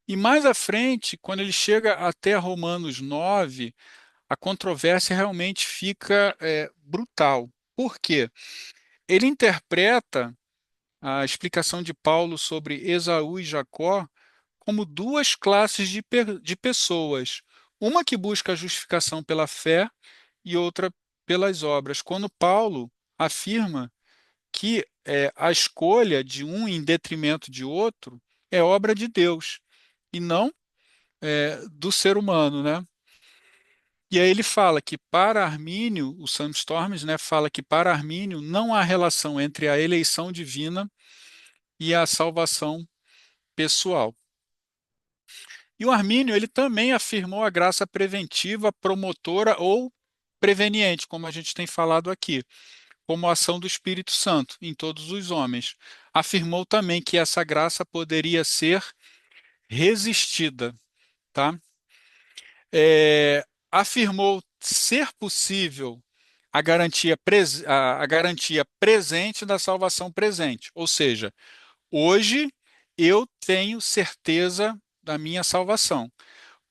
E mais à frente, quando ele chega até Romanos 9, a controvérsia realmente fica brutal. Por quê? Ele interpreta a explicação de Paulo sobre Esaú e Jacó como duas classes de pessoas, uma que busca a justificação pela fé e outra pelas obras. Quando Paulo afirma que a escolha de um em detrimento de outro é obra de Deus e não do ser humano, né? E aí ele fala que para Armínio, o Sam Storms, né, fala que para Armínio não há relação entre a eleição divina e a salvação pessoal. E o Armínio, ele também afirmou a graça preventiva, promotora ou preveniente, como a gente tem falado aqui, como ação do Espírito Santo em todos os homens. Afirmou também que essa graça poderia ser resistida, tá? Afirmou ser possível a garantia presente da salvação presente, ou seja, hoje eu tenho certeza da minha salvação.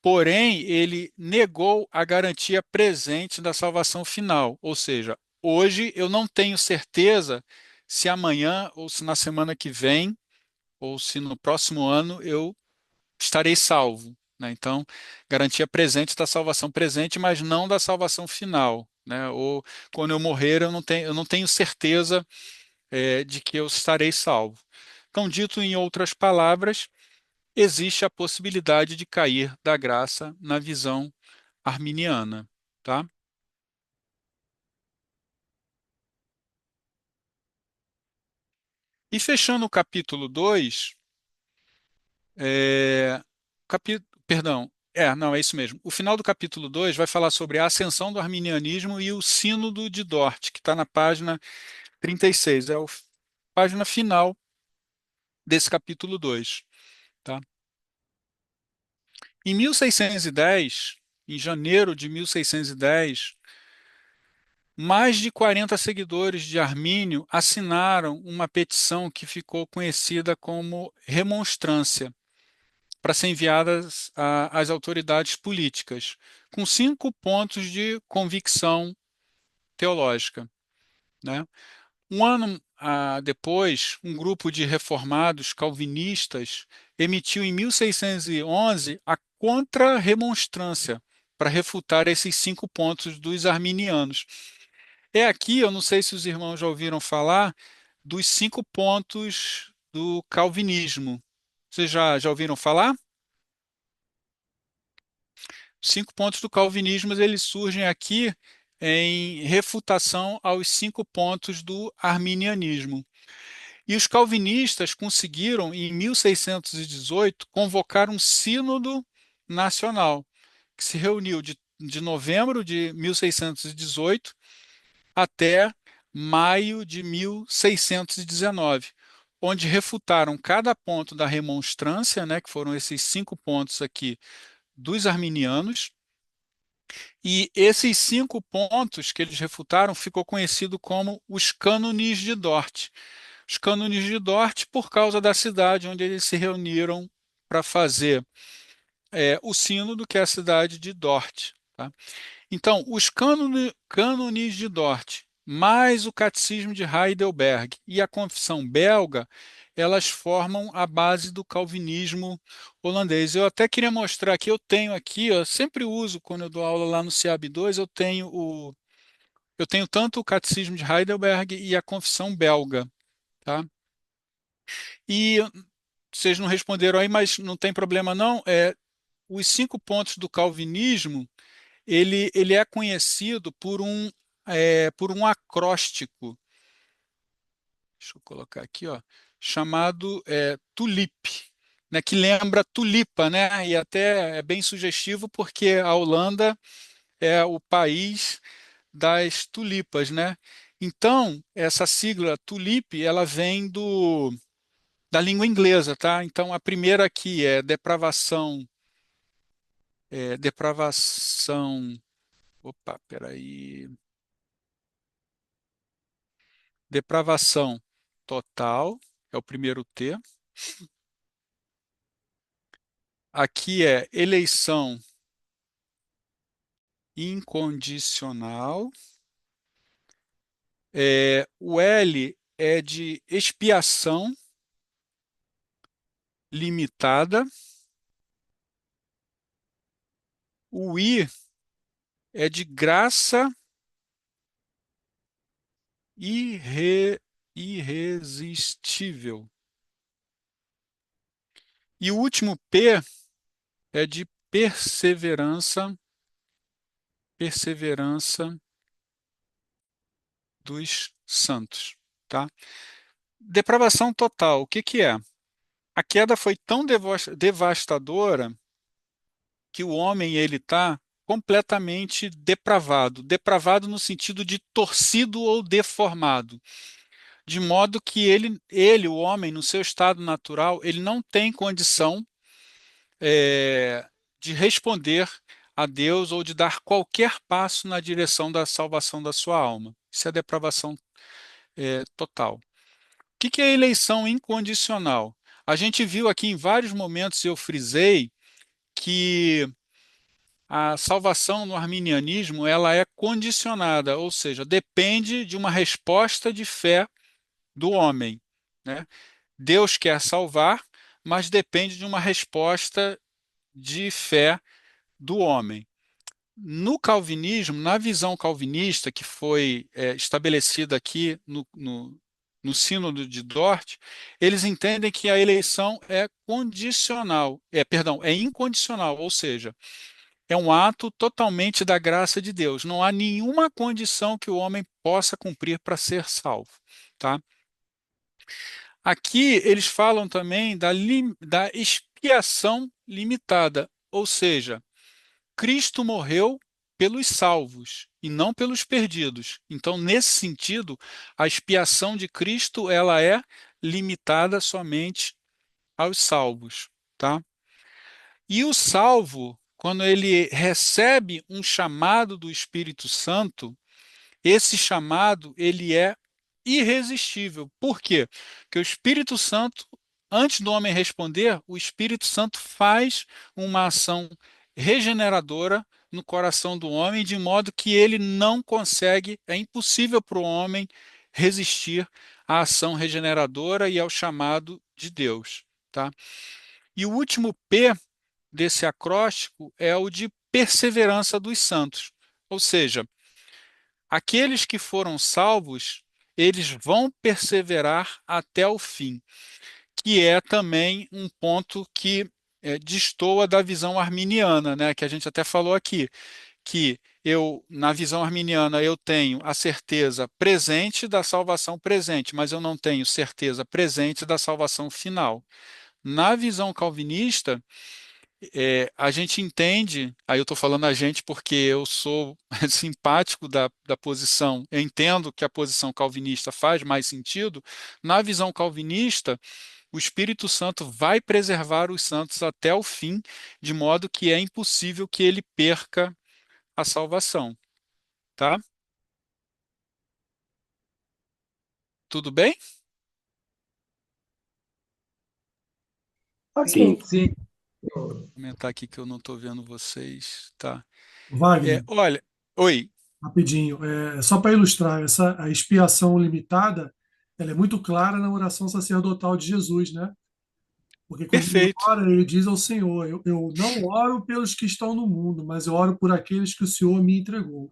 Porém, ele negou a garantia presente da salvação final, ou seja, hoje eu não tenho certeza se amanhã ou se na semana que vem ou se no próximo ano eu estarei salvo, né? Então, garantia presente da salvação presente, mas não da salvação final, né? Ou quando eu morrer eu não tenho certeza de que eu estarei salvo. Então, dito em outras palavras, existe a possibilidade de cair da graça na visão arminiana, tá? E fechando o capítulo 2, perdão, não, é isso mesmo. O final do capítulo 2 vai falar sobre a ascensão do arminianismo e o sínodo de Dort, que está na página 36, é a página final desse capítulo 2, tá? Em 1610, em janeiro de 1610, mais de 40 seguidores de Armínio assinaram uma petição que ficou conhecida como remonstrância, para ser enviadas às autoridades políticas, com 5 pontos de convicção teológica, né? Um ano depois, um grupo de reformados calvinistas emitiu em 1611 a contra-remonstrância para refutar esses 5 pontos dos arminianos. É aqui, eu não sei se os irmãos já ouviram falar dos 5 pontos do calvinismo. Vocês já ouviram falar? 5 pontos do calvinismo, eles surgem aqui em refutação aos 5 pontos do arminianismo. E os calvinistas conseguiram, em 1618, convocar um sínodo nacional, que se reuniu de novembro de 1618 até maio de 1619, onde refutaram cada ponto da remonstrância, né, que foram esses 5 pontos aqui dos arminianos, e esses 5 pontos que eles refutaram ficou conhecido como os cânones de Dort. Os cânones de Dort por causa da cidade onde eles se reuniram para fazer o sínodo, que é a cidade de Dort, tá? Então, os cânones de Dort, mais o catecismo de Heidelberg e a confissão belga, elas formam a base do calvinismo holandês. Eu até queria mostrar aqui, eu tenho aqui, eu sempre uso quando eu dou aula lá no CIAB 2, eu tenho tanto o catecismo de Heidelberg e a confissão belga, tá? E vocês não responderam aí, mas não tem problema não. Os 5 pontos do calvinismo, ele é conhecido por um acróstico, deixa eu colocar aqui, ó, chamado TULIP, né, que lembra tulipa, né, e até é bem sugestivo porque a Holanda é o país das tulipas, né? Então, essa sigla tulip, ela vem da língua inglesa, tá? Então, a primeira aqui é depravação, opa, peraí, depravação total, é o primeiro T. Aqui é eleição incondicional. O L é de expiação limitada. O I é de graça irresistível. E o último P é de perseverança dos santos, tá? Depravação total, o que que é? A queda foi tão devastadora que o homem ele está completamente depravado, depravado no sentido de torcido ou deformado, de modo que o homem, no seu estado natural, ele não tem condição de responder a Deus ou de dar qualquer passo na direção da salvação da sua alma. Isso é depravação total. O que que é eleição incondicional? A gente viu aqui em vários momentos, eu frisei, que a salvação no arminianismo ela é condicionada, ou seja, depende de uma resposta de fé do homem, né? Deus quer salvar, mas depende de uma resposta de fé do homem. No calvinismo, na visão calvinista que foi estabelecida aqui no Sínodo de Dort, eles entendem que a eleição é condicional, perdão, é incondicional, ou seja, é um ato totalmente da graça de Deus. Não há nenhuma condição que o homem possa cumprir para ser salvo, tá? Aqui eles falam também da expiação limitada, ou seja, Cristo morreu pelos salvos e não pelos perdidos. Então, nesse sentido, a expiação de Cristo ela é limitada somente aos salvos, tá? E o salvo, quando ele recebe um chamado do Espírito Santo, esse chamado ele é irresistível. Por quê? Porque o Espírito Santo, antes do homem responder, o Espírito Santo faz uma ação regeneradora no coração do homem, de modo que ele não consegue, é impossível para o homem resistir à ação regeneradora e ao chamado de Deus, tá? E o último P desse acróstico é o de perseverança dos santos. Ou seja, aqueles que foram salvos, eles vão perseverar até o fim, que é também um ponto que destoa da visão arminiana, né, que a gente até falou aqui, que na visão arminiana, eu tenho a certeza presente da salvação presente, mas eu não tenho certeza presente da salvação final. Na visão calvinista, a gente entende, aí eu estou falando a gente porque eu sou simpático da posição, eu entendo que a posição calvinista faz mais sentido. Na visão calvinista, o Espírito Santo vai preservar os santos até o fim, de modo que é impossível que ele perca a salvação, tá? Tudo bem? Ok, sim. Vou comentar aqui que eu não estou vendo vocês, tá? Wagner, Olha, oi, rapidinho, só para ilustrar, a expiação limitada, ela é muito clara na oração sacerdotal de Jesus, né? Porque quando ele perfeito. ora, ele diz ao Senhor: eu não oro pelos que estão no mundo, mas eu oro por aqueles que o Senhor me entregou.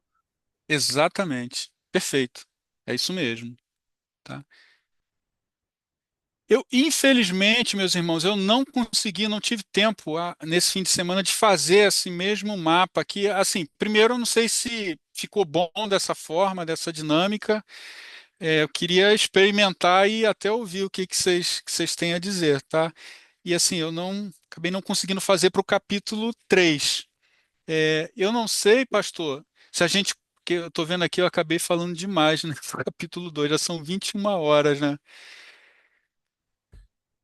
Exatamente. Perfeito. É isso mesmo, tá? Infelizmente, meus irmãos, eu não consegui, não tive tempo nesse fim de semana de fazer esse mesmo mapa aqui. Assim, primeiro, eu não sei se ficou bom dessa forma, dessa dinâmica. Eu queria experimentar e até ouvir o que vocês têm a dizer, tá? E assim, eu não acabei não conseguindo fazer para o capítulo 3. Eu não sei, pastor, se a gente, que eu estou vendo aqui, eu acabei falando demais, né? No capítulo 2 já são 21 horas, né?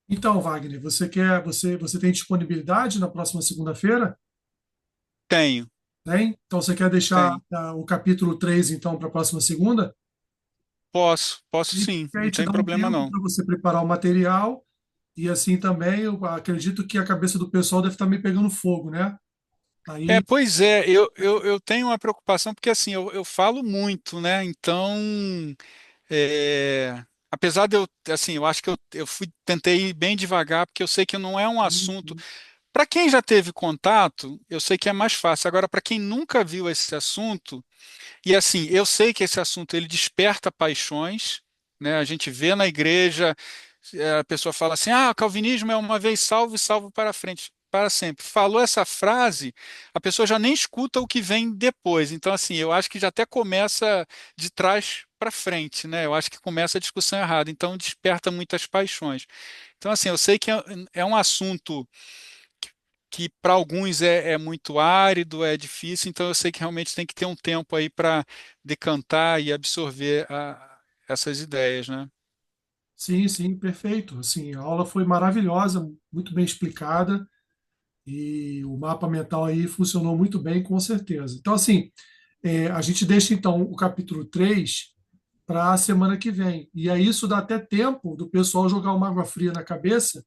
Então, Wagner, você tem disponibilidade na próxima segunda-feira? Tenho, Tem? Então você quer deixar tenho. o capítulo 3 então para a próxima segunda? Posso E sim, aí não te tem dá um problema tempo não. para você preparar o material e assim também eu acredito que a cabeça do pessoal deve estar meio pegando fogo, né? Aí, Pois é, eu tenho uma preocupação porque assim, eu falo muito, né? Então, apesar de eu, assim, eu acho que eu tentei ir bem devagar, porque eu sei que não é um assunto. Para quem já teve contato, eu sei que é mais fácil. Agora, para quem nunca viu esse assunto, e assim, eu sei que esse assunto ele desperta paixões, né? A gente vê na igreja, a pessoa fala assim: "Ah, o calvinismo é uma vez salvo e salvo para frente, para sempre". Falou essa frase, a pessoa já nem escuta o que vem depois. Então, assim, eu acho que já até começa de trás para frente, né? Eu acho que começa a discussão errada. Então, desperta muitas paixões. Então, assim, eu sei que é um assunto que para alguns é muito árido, é difícil, então eu sei que realmente tem que ter um tempo aí para decantar e absorver essas ideias, né? sim, sim, perfeito. Assim, a aula foi maravilhosa, muito bem explicada e o mapa mental aí funcionou muito bem, com certeza. Então, assim, a gente deixa então o capítulo 3 para a semana que vem. E aí isso dá até tempo do pessoal jogar uma água fria na cabeça,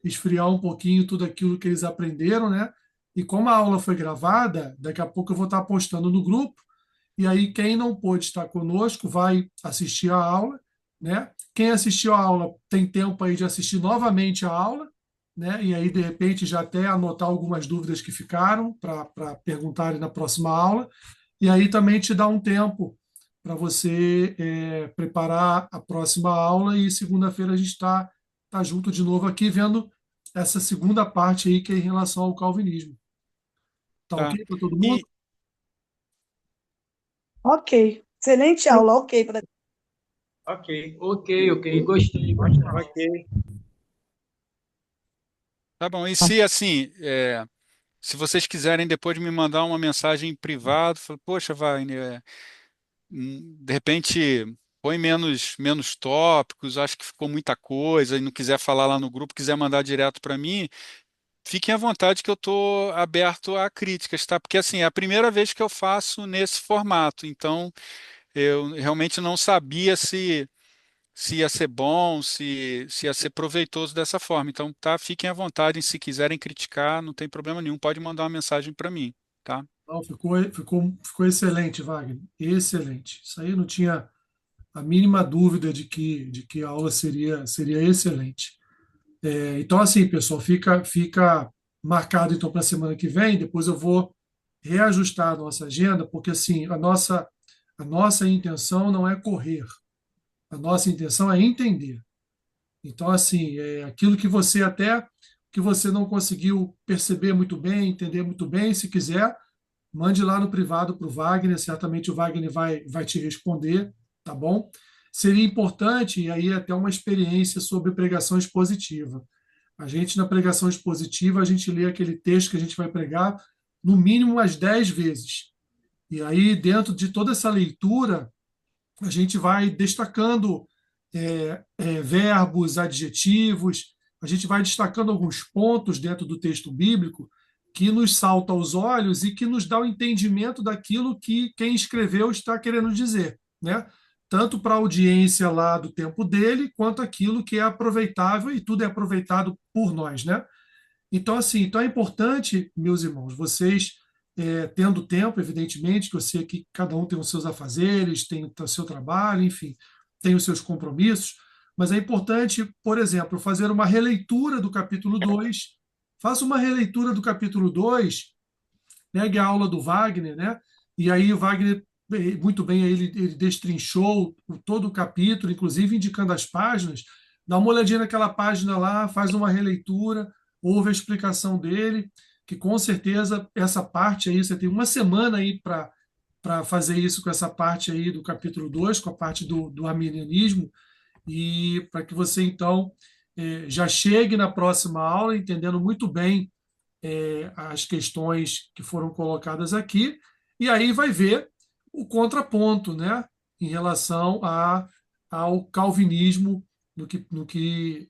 esfriar um pouquinho tudo aquilo que eles aprenderam, né? E como a aula foi gravada, daqui a pouco eu vou estar postando no grupo, e aí quem não pôde estar conosco vai assistir a aula, né? Quem assistiu a aula tem tempo aí de assistir novamente a aula, né? E aí de repente já até anotar algumas dúvidas que ficaram para perguntarem na próxima aula. E aí também te dá um tempo para você preparar a próxima aula e segunda-feira a gente tá junto de novo aqui vendo essa segunda parte aí que é em relação ao calvinismo. Tá Tá? ok para todo mundo? E Ok. Excelente aula, ok. Ok, ok, gostei, ótima aula. Ok. tá bom. E se assim, se vocês quiserem depois me mandar uma mensagem em privado, fala, poxa, Wagner, de repente põe menos tópicos, acho que ficou muita coisa e não quiser falar lá no grupo, quiser mandar direto para mim, fiquem à vontade que eu estou aberto a críticas, tá? Porque assim, é a primeira vez que eu faço nesse formato, então eu realmente não sabia se ia ser bom, se ia ser proveitoso dessa forma. Então, tá, fiquem à vontade, se quiserem criticar, não tem problema nenhum, pode mandar uma mensagem para mim, tá? Não, ficou excelente, Wagner. Excelente. Isso aí não tinha a mínima dúvida de que a aula seria excelente. Então, assim, pessoal, fica marcado então para a semana que vem. Depois eu vou reajustar a nossa agenda, porque assim, a nossa intenção não é correr, a nossa intenção é entender. Então, assim, aquilo que você não conseguiu perceber muito bem, entender muito bem, se quiser, mande lá no privado para o Wagner, certamente o Wagner vai te responder, tá bom? Seria importante, e aí até uma experiência sobre pregação expositiva. A gente, na pregação expositiva, a gente lê aquele texto que a gente vai pregar no mínimo umas 10 vezes. E aí, dentro de toda essa leitura, a gente vai destacando verbos, adjetivos, a gente vai destacando alguns pontos dentro do texto bíblico que nos salta aos olhos e que nos dá o entendimento daquilo que quem escreveu está querendo dizer, né? Tanto para a audiência lá do tempo dele, quanto aquilo que é aproveitável, e tudo é aproveitado por nós, né? Então, assim, então é importante, meus irmãos, vocês tendo tempo, evidentemente, que eu sei que cada um tem os seus afazeres, tem o seu trabalho, enfim, tem os seus compromissos, mas é importante, por exemplo, fazer uma releitura do capítulo 2. Faça uma releitura do capítulo 2, pegue a aula do Wagner, né? E aí o Wagner, muito bem, ele destrinchou todo o capítulo, inclusive indicando as páginas. Dá uma olhadinha naquela página lá, faz uma releitura, ouve a explicação dele, que com certeza essa parte aí, você tem uma semana aí para fazer isso com essa parte aí do capítulo 2 com a parte do arminianismo, e para que você, então, já chegue na próxima aula entendendo muito bem as questões que foram colocadas aqui, e aí vai ver o contraponto, né, em relação ao calvinismo, de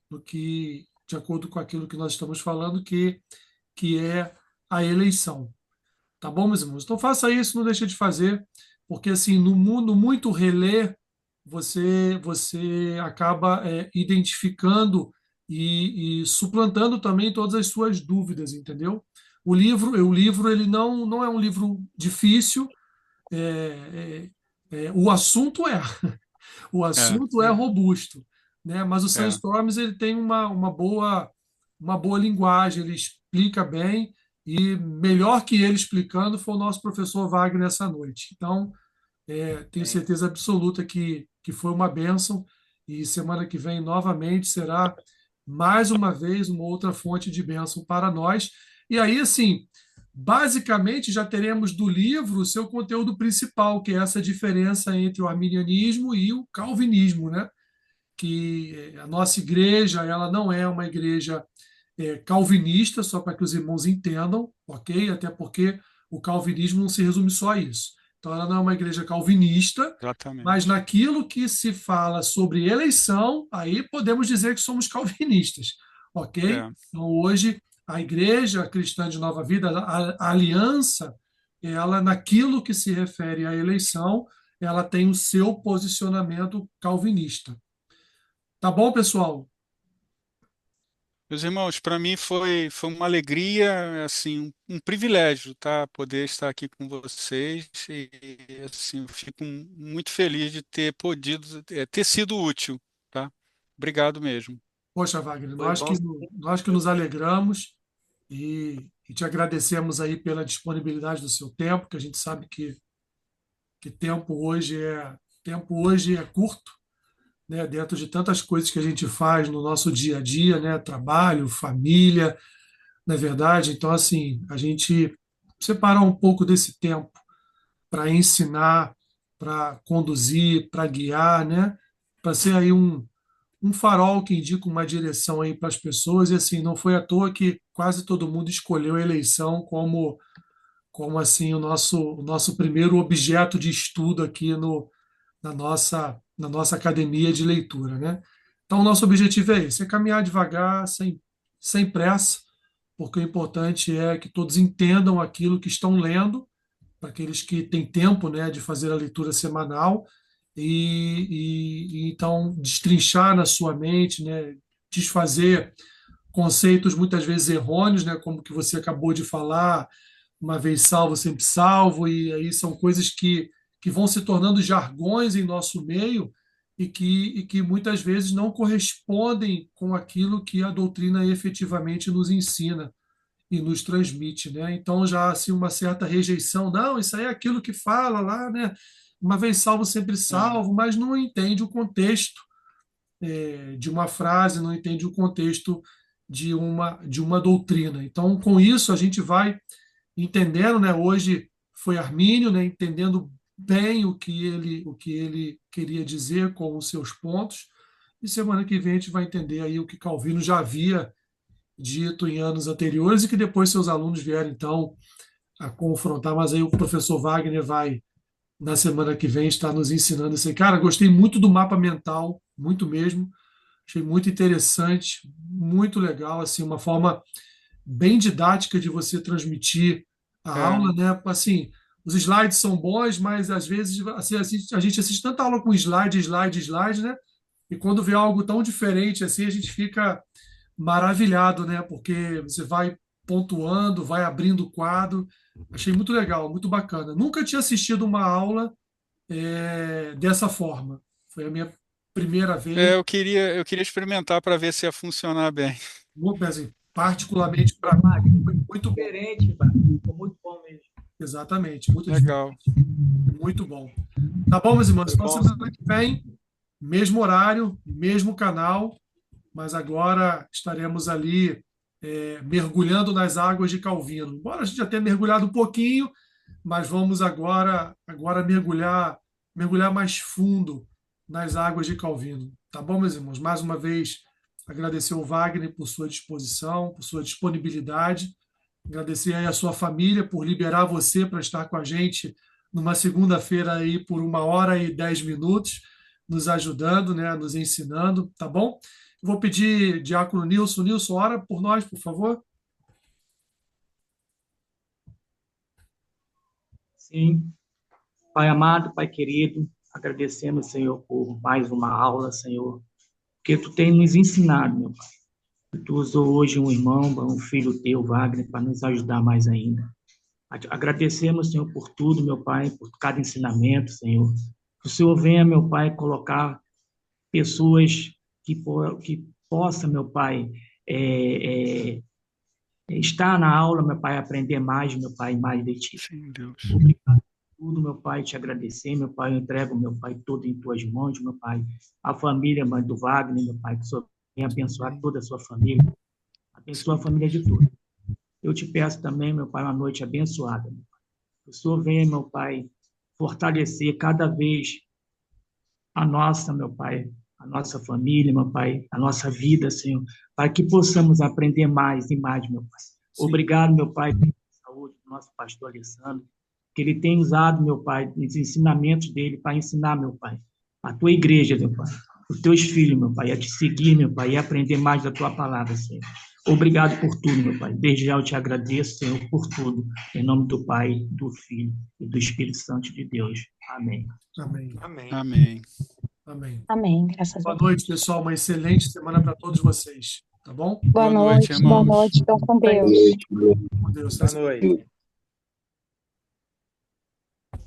acordo com aquilo que nós estamos falando, que é a eleição. Tá bom, meus irmãos? Então faça isso, não deixe de fazer, porque assim, no mundo muito reler, você acaba identificando e suplantando também todas as suas dúvidas, entendeu? O livro ele não é um livro difícil, o assunto é. O É, assunto é robusto, né? Mas o é. Sandstorms ele tem uma boa linguagem, ele explica bem e melhor que ele explicando foi o nosso professor Wagner essa noite. Então, tenho Bem, certeza absoluta que foi uma bênção e semana que vem novamente será mais uma vez uma outra fonte de bênção para nós. E aí, assim, basicamente já teremos do livro o seu conteúdo principal, que é essa diferença entre o arminianismo e o calvinismo, né? Que a nossa igreja ela não é uma igreja calvinista, só para que os irmãos entendam, ok? Até porque o calvinismo não se resume só a isso. Então, ela não é uma igreja calvinista, mas Exatamente. naquilo que se fala sobre eleição, aí podemos dizer que somos calvinistas, ok? É. Então, hoje, a igreja cristã de Nova Vida, a aliança, ela, naquilo que se refere à eleição, ela tem o seu posicionamento calvinista. Tá bom, pessoal? Meus irmãos, para mim foi uma alegria, assim, um privilégio, tá? Poder estar aqui com vocês e, assim, eu fico muito feliz de ter podido, ter sido útil, tá? Obrigado mesmo. Poxa, Wagner, foi bom. nós que nos alegramos e te agradecemos aí pela disponibilidade do seu tempo, que a gente sabe que tempo hoje é curto, né? Dentro de tantas coisas que a gente faz no nosso dia a dia, né? Trabalho, família, não é verdade? Então, assim, a gente separar um pouco desse tempo para ensinar, para conduzir, para guiar, né? Para ser aí um farol que indica uma direção aí para as pessoas, e assim, não foi à toa que quase todo mundo escolheu a eleição como assim o nosso primeiro objeto de estudo aqui na nossa academia de leitura, né? Então, o nosso objetivo é esse, é caminhar devagar, sem pressa, porque o importante é que todos entendam aquilo que estão lendo, para aqueles que têm tempo, né, de fazer a leitura semanal e então destrinchar na sua mente, né, desfazer conceitos muitas vezes errôneos, né, como que você acabou de falar, uma vez salvo, sempre salvo, e aí são coisas que vão se tornando jargões em nosso meio e que muitas vezes não correspondem com aquilo que a doutrina efetivamente nos ensina e nos transmite, né? Então já assim uma certa rejeição, não, isso aí é aquilo que fala lá, né? Uma vez salvo, sempre É. salvo, mas não entende o contexto de uma frase, não entende o contexto de uma doutrina. Então, com isso, a gente vai entendendo, né? Hoje foi Armínio, né? Entendendo bem o que ele queria dizer com os seus pontos, e semana que vem a gente vai entender aí o que Calvino já havia dito em anos anteriores e que depois seus alunos vieram, então, a confrontar, mas aí o professor Wagner vai, na semana que vem, estar nos ensinando isso aí. Cara, gostei muito do mapa mental, muito mesmo. Achei muito interessante, muito legal, assim, uma forma bem didática de você transmitir a É. aula, né? Assim, os slides são bons, mas às vezes assim, a gente assiste tanta aula com slide, né? E quando vê algo tão diferente assim, a gente fica maravilhado, né? Porque você vai pontuando, vai abrindo o quadro. Achei muito legal, muito bacana. Nunca tinha assistido uma aula dessa forma. Foi a minha primeira vez. Eu queria experimentar para ver se ia funcionar bem. Assim, particularmente para mim, Wagner, foi muito bom. diferente, Wagner. Ficou muito bom mesmo. Exatamente, muito diferente, Legal. muito bom. Tá bom, meus irmãos? Foi Então, bom. semana que vem, mesmo horário, mesmo canal, mas agora estaremos ali mergulhando nas águas de Calvino. Embora a gente já tenha mergulhado um pouquinho, mas vamos agora mergulhar mais fundo nas águas de Calvino. Tá bom, meus irmãos? Mais uma vez, agradecer ao Wagner por sua disposição, por sua disponibilidade Agradecer aí a sua família por liberar você para estar com a gente numa segunda-feira aí por 1h10, nos ajudando, né, nos ensinando, tá bom? Vou pedir, Diácono Nilson. Nilson, ora por nós, por favor. Sim. Pai amado, Pai querido, agradecendo, Senhor, por mais uma aula, Senhor, que Tu tem nos ensinado, meu Pai. Tu usou hoje um irmão, um filho Teu, Wagner, para nos ajudar mais ainda. Agradecemos, Senhor, por tudo, meu Pai, por cada ensinamento, Senhor. Que o Senhor venha, meu Pai, colocar pessoas que possam, meu Pai, estar na aula, meu Pai, aprender mais, meu Pai, mais de Ti. Sim, Deus. Obrigado por tudo, meu Pai, te agradecer, meu Pai, eu entrego, meu Pai, todo em Tuas mãos, meu Pai, a família, mãe do Wagner, meu Pai, que o Senhor venha abençoar toda a sua família, abençoa a família de todos. Eu te peço também, meu Pai, uma noite abençoada, meu Pai. Que o Senhor venha, meu Pai, fortalecer cada vez a nossa, meu Pai, a nossa família, meu Pai, a nossa vida, Senhor, para que possamos aprender mais e mais, meu Pai. Sim. Obrigado, meu Pai, pela saúde do nosso pastor Alessandro, que ele tem usado, meu Pai, os ensinamentos dele para ensinar, meu Pai, a tua igreja, meu Pai, os teus filhos, meu Pai, a te seguir, meu Pai, e aprender mais da tua palavra, Senhor. Obrigado por tudo, meu Pai. Desde já eu te agradeço, Senhor, por tudo. Em nome do Pai, do Filho e do Espírito Santo de Deus. Amém. Amém. Amém. Amém. Amém. Amém, graças a Boa Deus. noite, pessoal. Uma excelente semana para todos vocês. Tá bom? Boa Boa noite, noite, boa irmãos. noite, então com Deus. Com Deus. Boa noite.